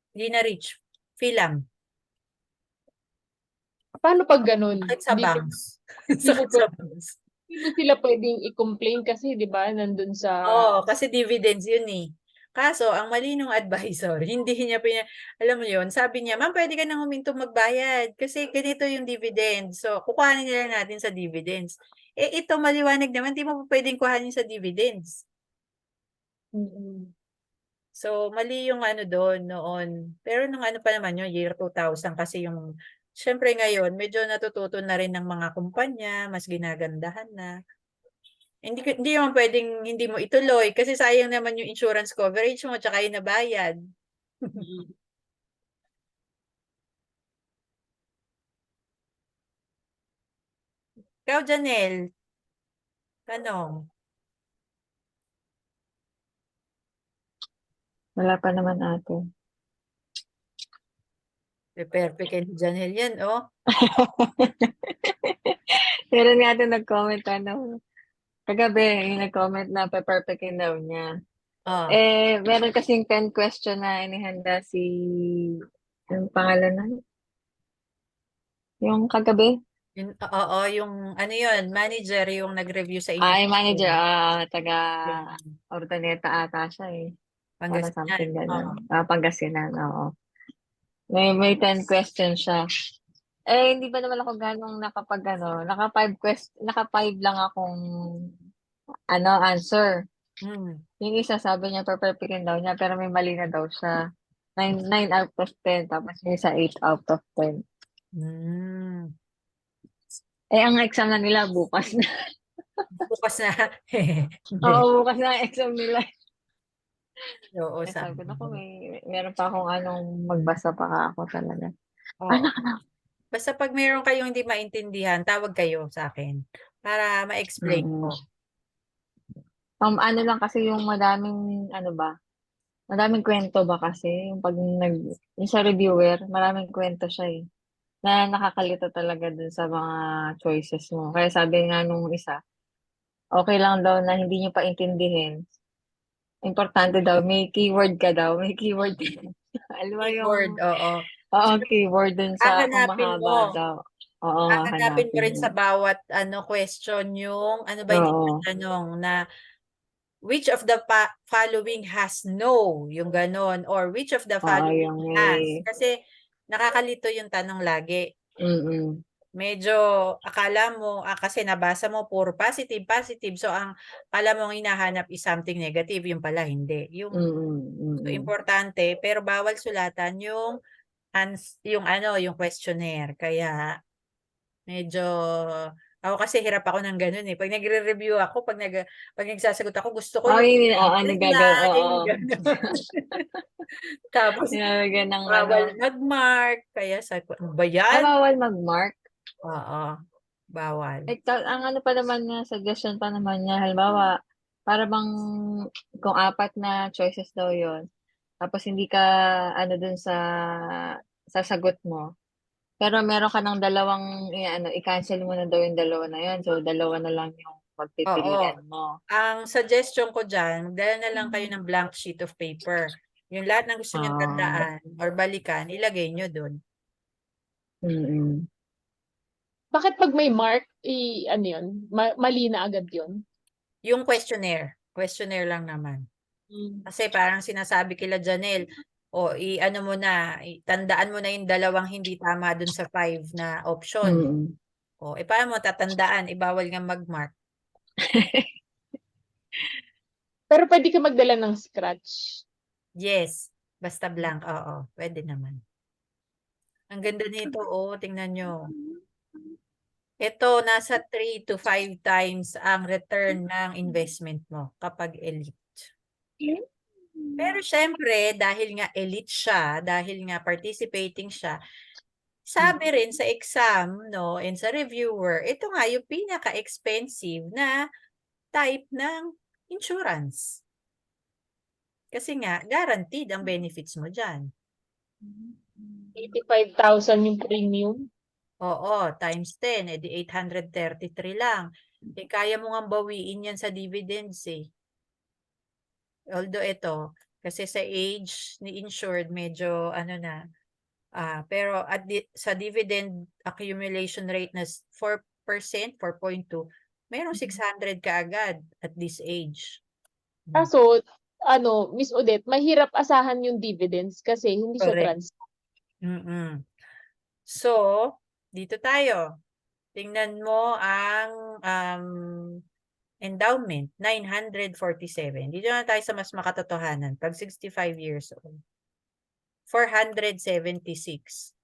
Hindi na reach. Fee lang. Paano pag ganun? Sakit sa Hindi banks. hindi mo Sakit sa banks. hindi mo sila pwedeng i-complain kasi 'di ba nandun sa Oo, kasi dividends yun eh. Kaso, ang mali nung advisor, hindi niya alam mo yun, sabi niya, ma'am, pwede ka nang humintong magbayad kasi ganito yung dividends. So, kukuhanin nila natin sa dividends. Ito maliwanag naman, di mo pa pwedeng kuhanin sa dividends. Mm. So, mali yung ano doon noon. Pero nung ano pa naman yun, year 2000 kasi yung, syempre ngayon, medyo natututo na rin ng mga kumpanya, mas ginagandahan na. Hindi naman pwedeng hindi mo ituloy kasi sayang naman yung insurance coverage mo tsaka yung nabayad. Mm. Ikaw, Janelle, tanong. Wala pa naman ate. Perfect kay Janelle yan, oh. Meron nga ate nag-comment kagabi, yung nag-comment na pe-perfectin daw niya. Oh, Meron kasing 10 question na inihanda yung pangalan na, yung kagabi. oo, yung ano yun, manager yung nag-review sa inyo. Yung manager, taga Yung Ordaneta ata siya eh. Para Pangasinan. something Oh. ganun. Pangasinan, oo. May 10 questions siya. Hindi pa naman ako ganong naka 5 lang akong answer. Hmm. Yung isa sabi niya perfectin daw niya pero may mali na daw siya. 9 out of 10 tapos yung isa 8 out of 10. Hmm. Ang exam na nila bukas na. Bukas na. Hindi. Oo, bukas na ang exam nila. Oo, Sabi sabi ko, naku, mo. meron pa akong magbasa pa ako talaga. Oo. Basta pag meron kayong hindi maintindihan, tawag kayo sa akin para ma-explain Mm. ko. Ano lang kasi yung madaming kwento ba kasi, yung sa reviewer, maraming kwento siya eh, na nakakalito talaga dun sa mga choices mo. Kaya sabi nga nung isa, okay lang daw na hindi niyo pa intindihin. Importante daw, may keyword ka daw, may keyword. Alam mo yung, Keyword, oo. keyword dun sa kung Hahanapin mahaba mo. daw. Oo, Hahanapin mo hanapin rin mo. sa bawat question yung ano ba yung Oo, tinatanong na which of the following has no, yung ganon, or which of the following yung has. may, Kasi nakakalito yung tanong lagi. mm-mm, Medyo akala mo, kasi nabasa mo puro positive, positive. So, akala mo ang hinahanap is something negative, yung pala hindi. mm-mm, So, mm-mm. importante, pero bawal sulatan yung questionnaire. Kaya, medyo, ako kasi hirap ako ng ganun eh. Pag nagre-review ako, pag nagsasagot ako, gusto ko yung Oo. headline, ganun. Tapos, Nilalagyan ng bawal mag-mark. Kaya sa ano ba yan? bawal mag-mark. Oo, bawal. Ang ano pa naman niya, suggestion pa naman niya, halimbawa, para bang kung 4 na choices daw yon, tapos hindi ka, dun sa sagot mo, pero meron ka ng dalawang, i-cancel mo na daw yung dalawa na yun, so dalawa na lang yung pagpipilian mo. Ang suggestion ko dyan, magdala na lang kayo ng blank sheet of paper. Yung lahat ng gusto nyo Ah. tandaan or balikan, ilagay nyo dun. Mm. Bakit pag may mark, ano yun? Mali na agad yun? Yung questionnaire. Questionnaire lang naman. Kasi parang sinasabi kila Janelle, o i-ano mo na, tandaan mo na yung dalawang hindi tama dun sa 5 na option. Mm. O, paano mo tatandaan? Bawal nga mag-mark. Pero pwede ka magdala ng scratch. Yes. Basta blank. Oo, pwede naman. Ang ganda nito, tingnan nyo. Ito, nasa 3 to 5 times ang return ng investment mo kapag elite. Pero syempre, dahil nga elite siya, dahil nga participating siya, sabi rin sa exam, no, and sa reviewer, ito nga yung pinaka-expensive na type ng insurance. Kasi nga, guaranteed ang benefits mo dyan. 85,000 yung premium. Oo, times 10, edi 833 lang. Kaya mo nga bawiin yan sa dividends eh. Although ito, kasi sa age ni insured, medyo ano na, pero sa dividend accumulation rate na 4%, 4.2, merong 600 ka agad at this age. Kaso, Miss Odette, mahirap asahan yung dividends kasi hindi siya Correct. trans. So, dito tayo. Tingnan mo ang endowment, 947. Dito na tayo sa mas makatotohanan. Pag 65 years old. 476.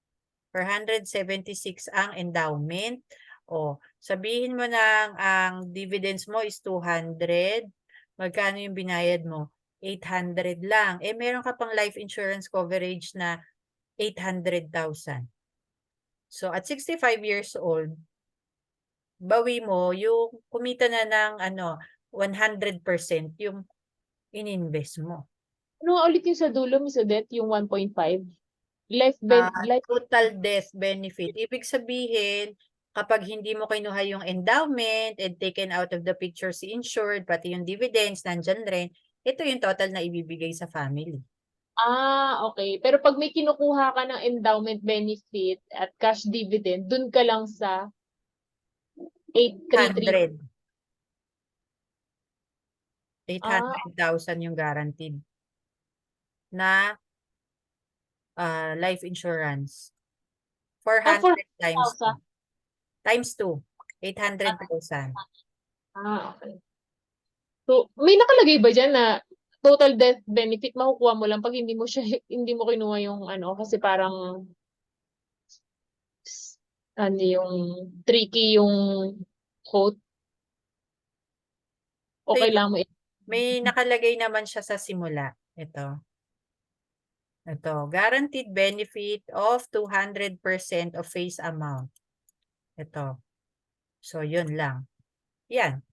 476 ang endowment. O, sabihin mo na ang dividends mo is 200. Magkano yung binayad mo? 800 lang. Meron ka pang life insurance coverage na 800,000. So, at 65 years old, bawi mo yung kumita na ng 100% yung ininvest mo. Ano nga ulit yung sa dulo, Miss Odette, yung 1.5? Life Total death benefit. Ibig sabihin, kapag hindi mo kinuha yung endowment and taken out of the picture si insured, pati yung dividends, nandyan rin, ito yung total na ibibigay sa family. Okay. Pero pag may kinukuha ka ng endowment benefit at cash dividend, dun ka lang sa 833. 800,000 yung guaranteed na life insurance. 400 times 2. 400,000. Times 2. 800,000. Okay. So, may nakalagay ba dyan na total death benefit makukuha mo lang pag hindi mo kinuha yung kasi parang yung tricky yung quote. Okay lang mo. May nakalagay naman siya sa simula. Ito, guaranteed benefit of 200% of face amount. Ito. So, yun lang. Yan.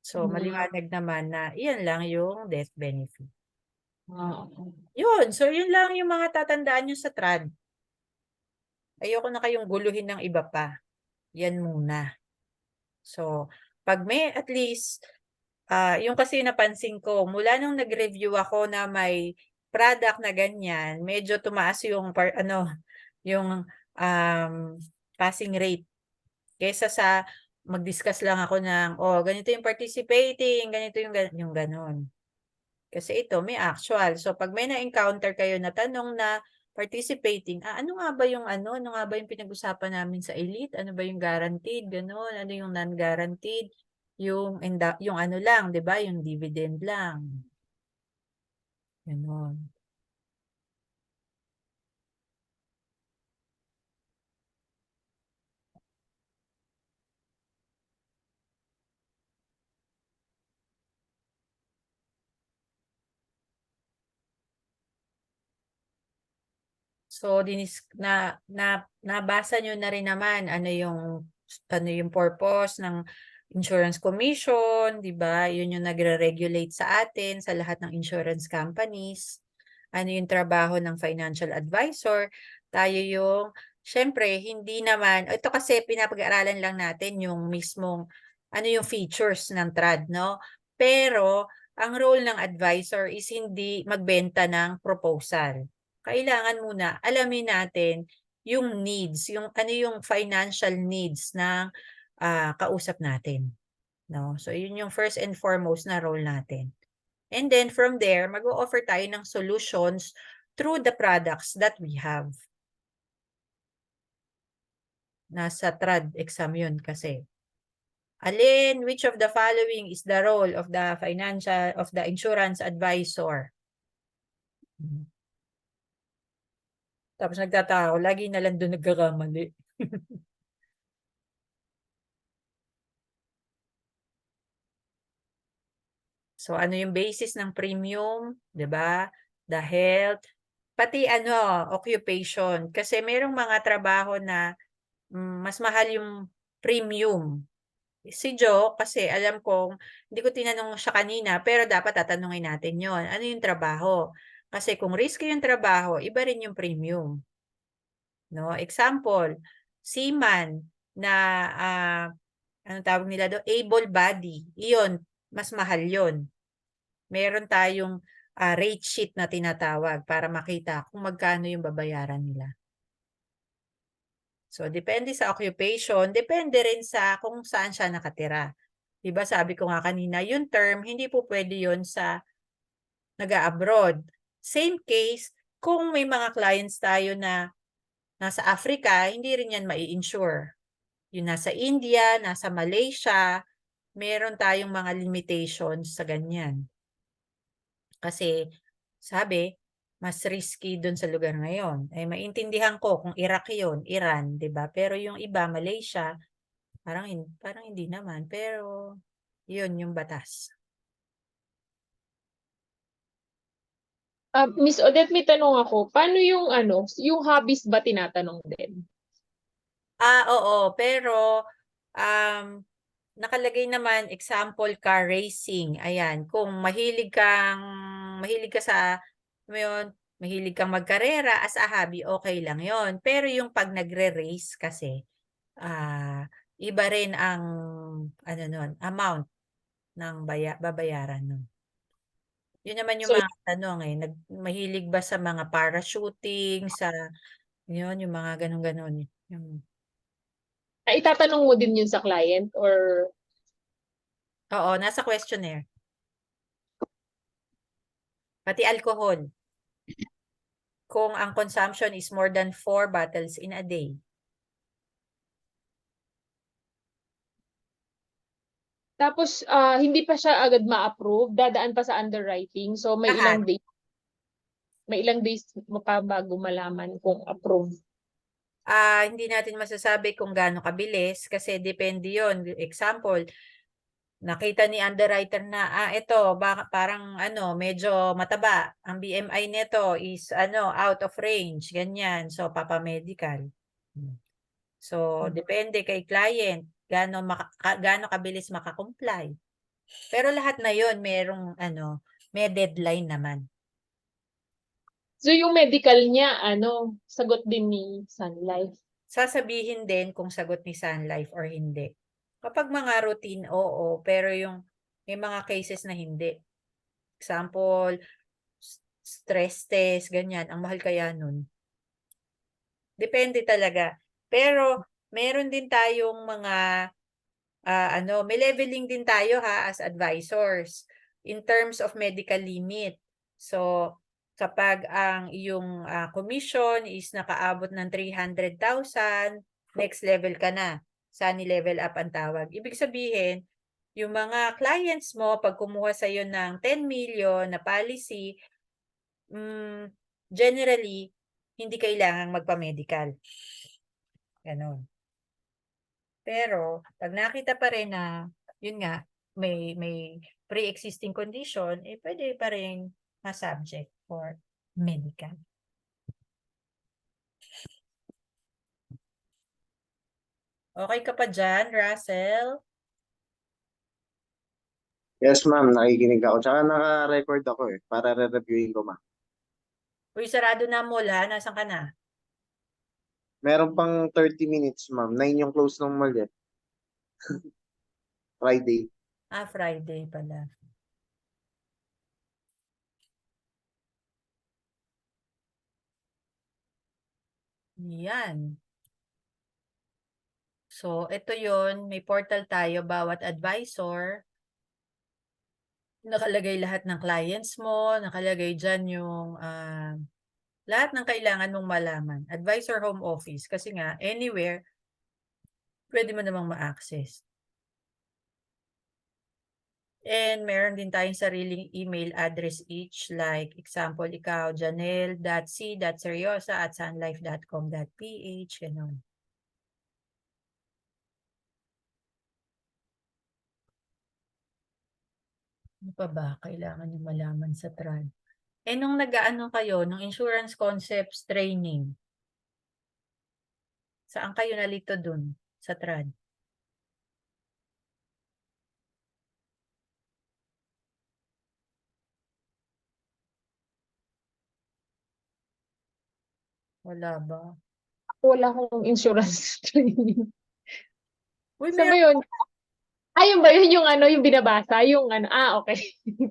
So, maliwanag naman na iyan lang yung death benefit. Okay. Yun. So, yun lang yung mga tatandaan nyo sa trad. Ayoko na kayong guluhin ng iba pa. Yan muna. So, pag may at least, yung kasi napansin ko, mula nung nag-review ako na may product na ganyan, medyo tumaas yung, yung passing rate. Kesa sa mag-discuss lang ako ng, ganito yung participating, ganito yung ganon. Kasi ito, may actual. So, pag may na-encounter kayo na tanong na participating, ano nga ba yung ano nga ba yung pinag-usapan namin sa elite? Ano ba yung guaranteed? Ganon. Ano yung non-guaranteed? Yung ano lang, di ba? Yung dividend lang. Ganon. So, nabasa nyo na rin naman ano yung purpose ng Insurance Commission, di ba? Yun yung nagre-regulate sa atin, sa lahat ng insurance companies. Ano yung trabaho ng financial advisor? Tayo yung syempre, hindi naman, ito kasi pinapag-aralan lang natin yung mismong, ano yung features ng TRAD, no? Pero, ang role ng advisor is hindi magbenta ng proposal. Kailangan muna, alamin natin yung needs, yung ano yung financial needs ng kausap natin. No? So, yun yung first and foremost na role natin. And then, from there, mag-o-offer tayo ng solutions through the products that we have. Nasa TRAD exam yun kasi. Alin, which of the following is the role of the insurance advisor? Tapos nagtataka ako, lagi na lang doon nagkakamali. So, ano yung basis ng premium? 'Di ba? The health. Pati occupation. Kasi merong mga trabaho na mas mahal yung premium. Si Joe, kasi alam kong, hindi ko tinanong siya kanina, pero dapat tatanungin natin yon. Ano yung trabaho? Kasi kung risky yung trabaho, iba rin yung premium. No? Example, seaman na, anong tawag nila doon? Able body. Iyon, mas mahal yon. Meron tayong rate sheet na tinatawag para makita kung magkano yung babayaran nila. So, depende sa occupation, depende rin sa kung saan siya nakatira. Diba sabi ko nga kanina, yung term, hindi po pwede yun sa nag-abroad. Same case, kung may mga clients tayo na nasa Africa, hindi rin yan mai-insure. Yung nasa India, nasa Malaysia, meron tayong mga limitations sa ganyan. Kasi, sabi, mas risky dun sa lugar ngayon. Eh, maintindihan ko kung Iraq yun, Iran, 'di ba? Pero yung iba, Malaysia, parang hindi naman. Pero, yun yung batas. Miss Odette, may tanong ako. Paano yung yung hobbies ba tinatanong din? Oo, pero, um, nakalagay naman, example, car racing. Ayan, kung mahilig ka sa, ano yun, mahilig kang magkarera as a hobby, okay lang yon. Pero yung pag nagre-race kasi, iba rin ang, amount ng babayaran nun. Yun naman yung So, mga tanong mahilig ba sa mga parachuting, sa, yun, yung mga ganun-ganun. itatanong mo din yun sa client or Oo, nasa questionnaire. Pati alcohol. Kung ang consumption is more than 4 bottles in a day. tapos hindi pa siya agad ma-approve, dadaan pa sa underwriting. So Lahat. may ilang days mo pa bago malaman kung approve. Hindi natin masasabi kung gaano kabilis kasi depende yon. Example, nakita ni underwriter na, ito, parang medyo mataba. Ang BMI nito is out of range, ganyan. So, papamedical. So, depende kay client, gaano kabilis makakomply. Pero lahat na yon may deadline naman. So yung medical niya, sagot din ni Sun Life. Sasabihin din kung sagot ni Sun Life or hindi. Kapag mga routine, oo. Pero may mga cases na hindi. Example, stress test, ganyan. Ang mahal kaya nun. Depende talaga. Pero, meron din tayong mga, may leveling din tayo as advisors in terms of medical limit. So, kapag ang iyong commission is nakaabot ng 300,000, next level ka na. Sunny level up ang tawag. Ibig sabihin, yung mga clients mo, pag kumuha sa'yo ng 10 million na policy, generally, hindi kailangang magpa-medical. Ganon. Pero, pag nakita pa rin na, yun nga, may pre-existing condition, pwede pa rin ma-subject for medical. Okay ka pa dyan, Russell? Yes, ma'am. Nakikinig ako. Tsaka naka-record ako para re-reviewin ko, ma'am. Uy, sarado na mall ha? Nasaan ka na? Meron pang 30 minutes, ma'am. 9 yung close ng mall eh. Friday. Friday pala. Yan. So, ito yun. May portal tayo. Bawat advisor. Nakalagay lahat ng clients mo. Nakalagay dyan yung lahat ng kailangan mong malaman. Advisor home office. Kasi nga, anywhere, pwede mo namang ma-access. And meron din tayong sariling email address each. Like, example, ikaw, janelle.c.seryosa@sunlife.com.ph. Ganun. Ano pa ba kailangan yung malaman sa TRAD? Nung nag-aano kayo, nung insurance concepts training, saan kayo nalito dun sa TRAD? Wala ba? Wala akong insurance training. Uy, Saan ba meron yun? Ayun ba yun yung ano, yung binabasa? Yung ano, okay.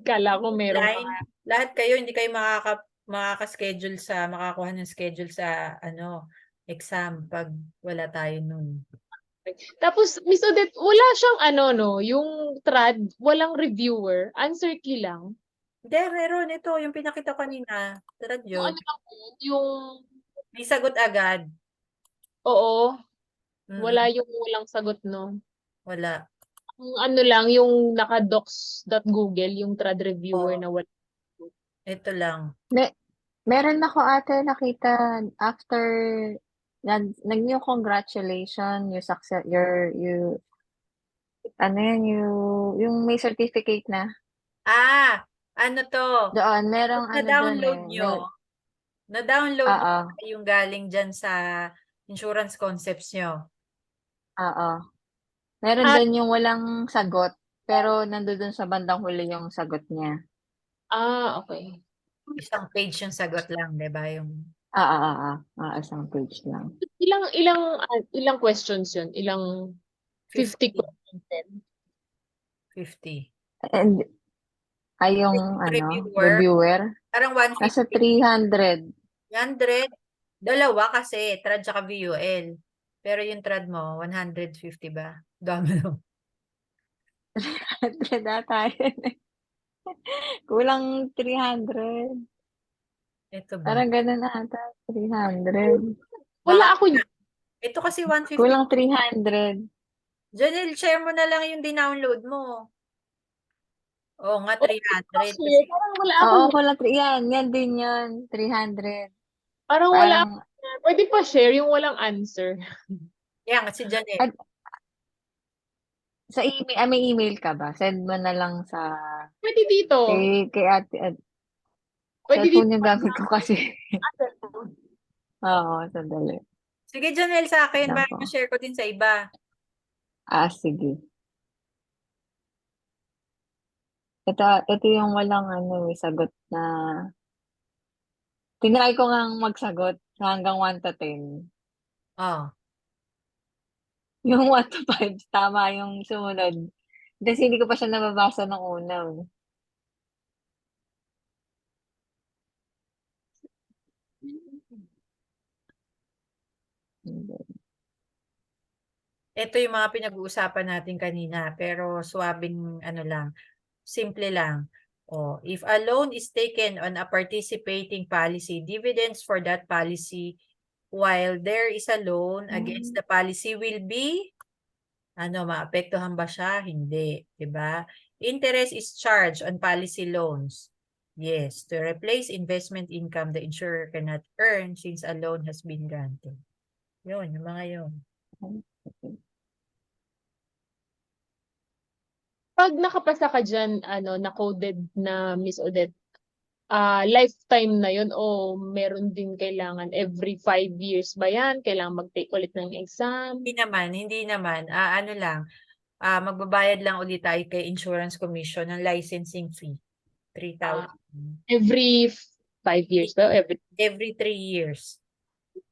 Kala ko meron pa. online. Lahat kayo, hindi kayo makaka-schedule makakuha ng schedule sa, exam pag wala tayo nun. Tapos, Miss Odette, wala siyang ano, no? Yung TRAD, walang reviewer. Answer key lang. Hindi, meron. Ito, yung pinakita ko kanina. TRAD Yung yun. ano lang po, yung, May sagot agad. oo, Mm, wala yung walang sagot, no? wala. Yung ano lang, yung naka-docs.google, yung TRAD reviewer Oo, na wala. ito lang. Meron ako ate nakita after nag-new congratulation, you success, ano yun, yung may certificate na. Ano to? Doon, merong ano doon Na-download eh. nyo. Na-download nyo Oo, yung galing dyan sa insurance concepts nyo. oo. Meron Ah, doon yung walang sagot, pero nandoon sa bandang huli yung sagot niya. okay. Isang page yung sagot lang, di ba? Yung Isang page lang. Ilang questions yun? Ilang 50 50. questions din? 50. And yung Reviewer, reviewer, parang nasa 150. 300. 100. Dalawa kasi, TRAD tsaka VUL. Pero yung TRAD mo, 150 ba? Dami no? 100 ata yun eh. Kulang 300. Ito ba? Parang ganun ata, 300. Wala Baka, ako ito kasi 150. Kulang 300. Janelle, share mo na lang yung dinownload mo. Oo nga, 300. kasi Kasi, parang wala ako Oo, kulang 3. Yan din yun. 300. parang wala Parang, ako pwede pa share yung walang answer. yan, si Janelle. at, sa email, may email ka ba? Send mo na lang sa, Pwede dito. kay ate, Pwede dito. cellphone yung gamit ko kasi. Oo, sandali. Sige, Janelle, sa akin, Lang baka ko. share ko din sa iba. Sige. Ito yung walang sagot na, tinry ko ngang magsagot hanggang 1 to 10. Oh. Yung 1 to 5, tama yung sumunod. Kasi hindi ko pa siya nababasa ng una. Ito yung mga pinag-uusapan natin kanina, pero swabing lang, simple lang. If a loan is taken on a participating policy, dividends for that policy while there is a loan against the policy will be, maapektuhan ba siya? Hindi, 'di ba? Interest is charged on policy loans. Yes, to replace investment income the insurer cannot earn since a loan has been granted. Yun, yung mga yun. Pag nakapasa ka dyan, na-coded na Miss Odette, lifetime na yun o meron din kailangan every 5 years ba yan? Kailangan mag-take ulit ng exam? Hindi naman. Ano lang, magbabayad lang ulit tayo kay Insurance Commission ng licensing fee. 3,000. Every 5 years ba? Every Every 3 years.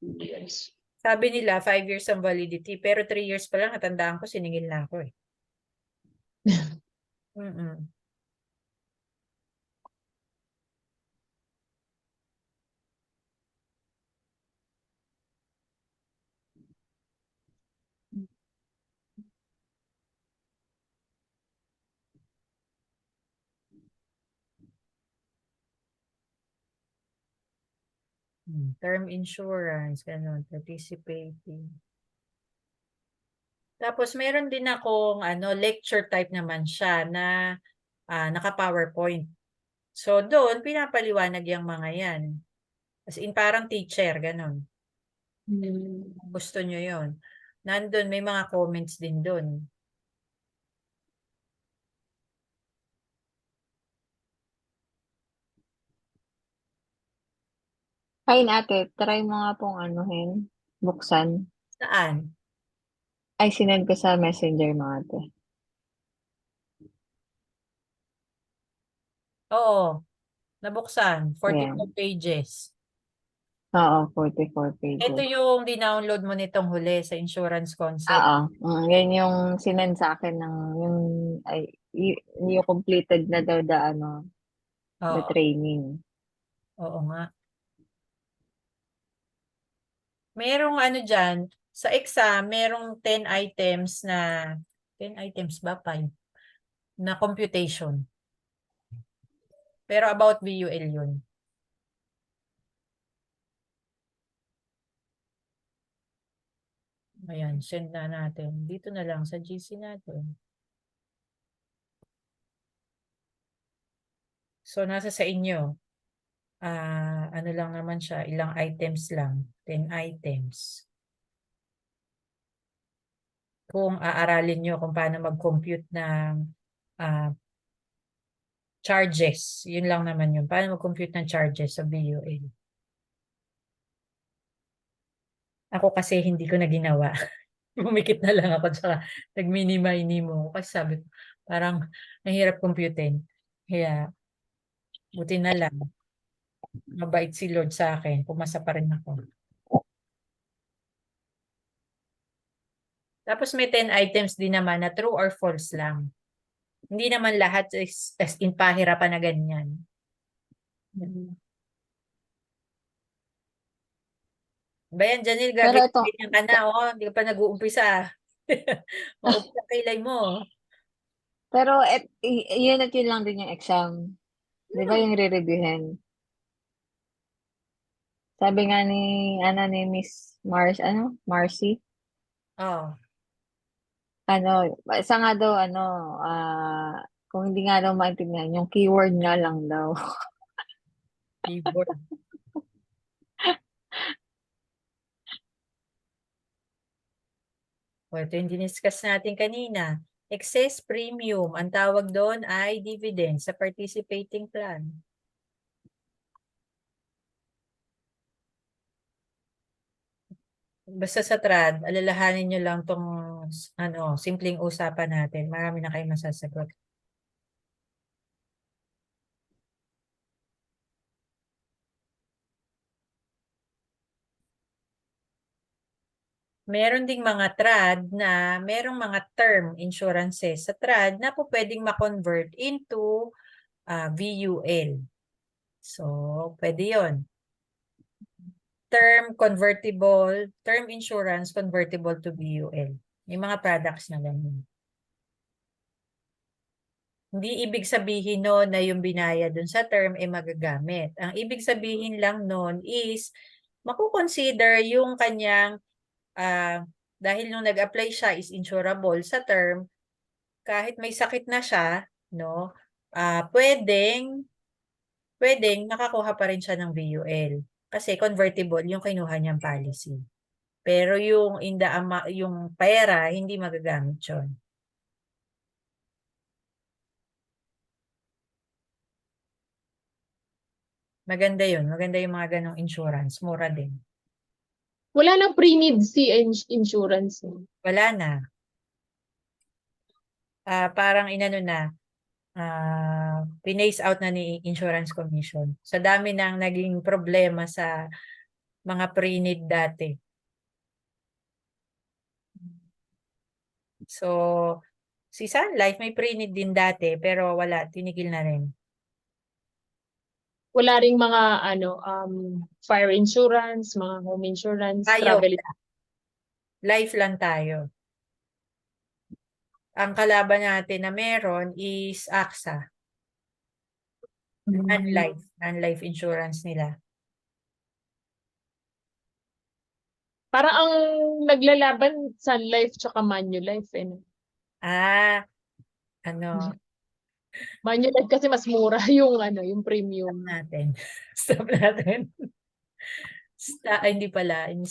2 years. Sabi nila, 5 years ang validity. Pero 3 years pa lang, natandaan ko, siningil na ako eh. Mm-mm. Term insurance, ganun, participating. Tapos meron din akong lecture type naman siya na naka-PowerPoint. So doon pinapaliwanag yung mga yan. As in parang teacher, ganun. Hmm. Gusto nyo yun. Nandun, may mga comments din doon. Ayun ate, try mo nga pong anuhin, buksan. Saan? Ay, sinend ko sa messenger mo ate. Oo, nabuksan. 44 Ayan. pages. Oo, 44 Ito pages. yung dinownload mo nitong huli sa insurance concept. Oo, yan yung sinend sa akin ng yung ay yung completed na daw the Oo, training. oo nga. Merong dyan, sa exam, merong 10 items na, 10 items ba? 5 na computation. Pero about VUL yun. Ayan, send na natin. Dito na lang sa GC natin. So, nasa sa inyo. Ano lang naman siya, ilang items lang. 10 items. Kung aaralin nyo kung paano mag-compute ng ah, charges. Yun lang naman yun. Paano mag-compute ng charges sa VUL. Ako kasi hindi ko na ginawa. Pumikit na lang ako tsaka nag-minima-inimo ko. Kasi sabi ko, parang nahirap computein. Kaya, buti na lang. Mabait si Lord sa akin. Pumasa pa rin ako. Tapos may 10 items din naman na true or false lang. Hindi naman lahat is as in pahirapan na ganyan. Bayan, Janil, Pero ito, ganyan ka na, oh. Hindi ka pa nag-uumpisa. Maumpisa kailay mo. pero yun at yun lang din yung exam. Di ba yung re-reviewin? Sabi nga ni Miss Marcy, Oh, ano, isa nga daw, kung hindi nga daw maintindihan, yung keyword nga lang daw. keyboard. O, ito yung diniscuss natin kanina. Excess premium. Ang tawag doon ay dividend sa participating plan. Basta sa trad, alalahanin nyo lang tong simpleng usapan natin. Marami na kayong masasagot. Meron ding mga trad na merong mga term insurances sa trad na po pwedeng ma-convert into VUL. So, pwede yon. Term insurance convertible to VUL. May mga products na ganun. Hindi ibig sabihin no na yung binaya dun sa term ay magagamit. Ang ibig sabihin lang nun is makukonsider yung kanyang dahil nung nag-apply siya is insurable sa term, kahit may sakit na siya, no, pwedeng makakuha pa rin siya ng VUL. Kasi convertible yung kinuha niyang policy. Pero yung yung pera, hindi magagamit yun. Maganda yun. Maganda yung mga ganong insurance. Mura din. Wala nang pre-need si insurance. Wala na. Parang inano na, pinace out na ni Insurance Commission. Sa dami ng naging problema sa mga pre-need dati. So, si Sun Life may pre-need din dati pero wala, tinigil na rin. Wala ring mga fire insurance, mga home insurance, Tayo, travel. life lang tayo. Ang kalaban natin na meron is AXA, non-life insurance nila. Parang ang naglalaban Sun Life tsaka Manulife eh. No? Ah, ano Manulife kasi mas mura yung premium. natin. Stop natin. Hindi pala.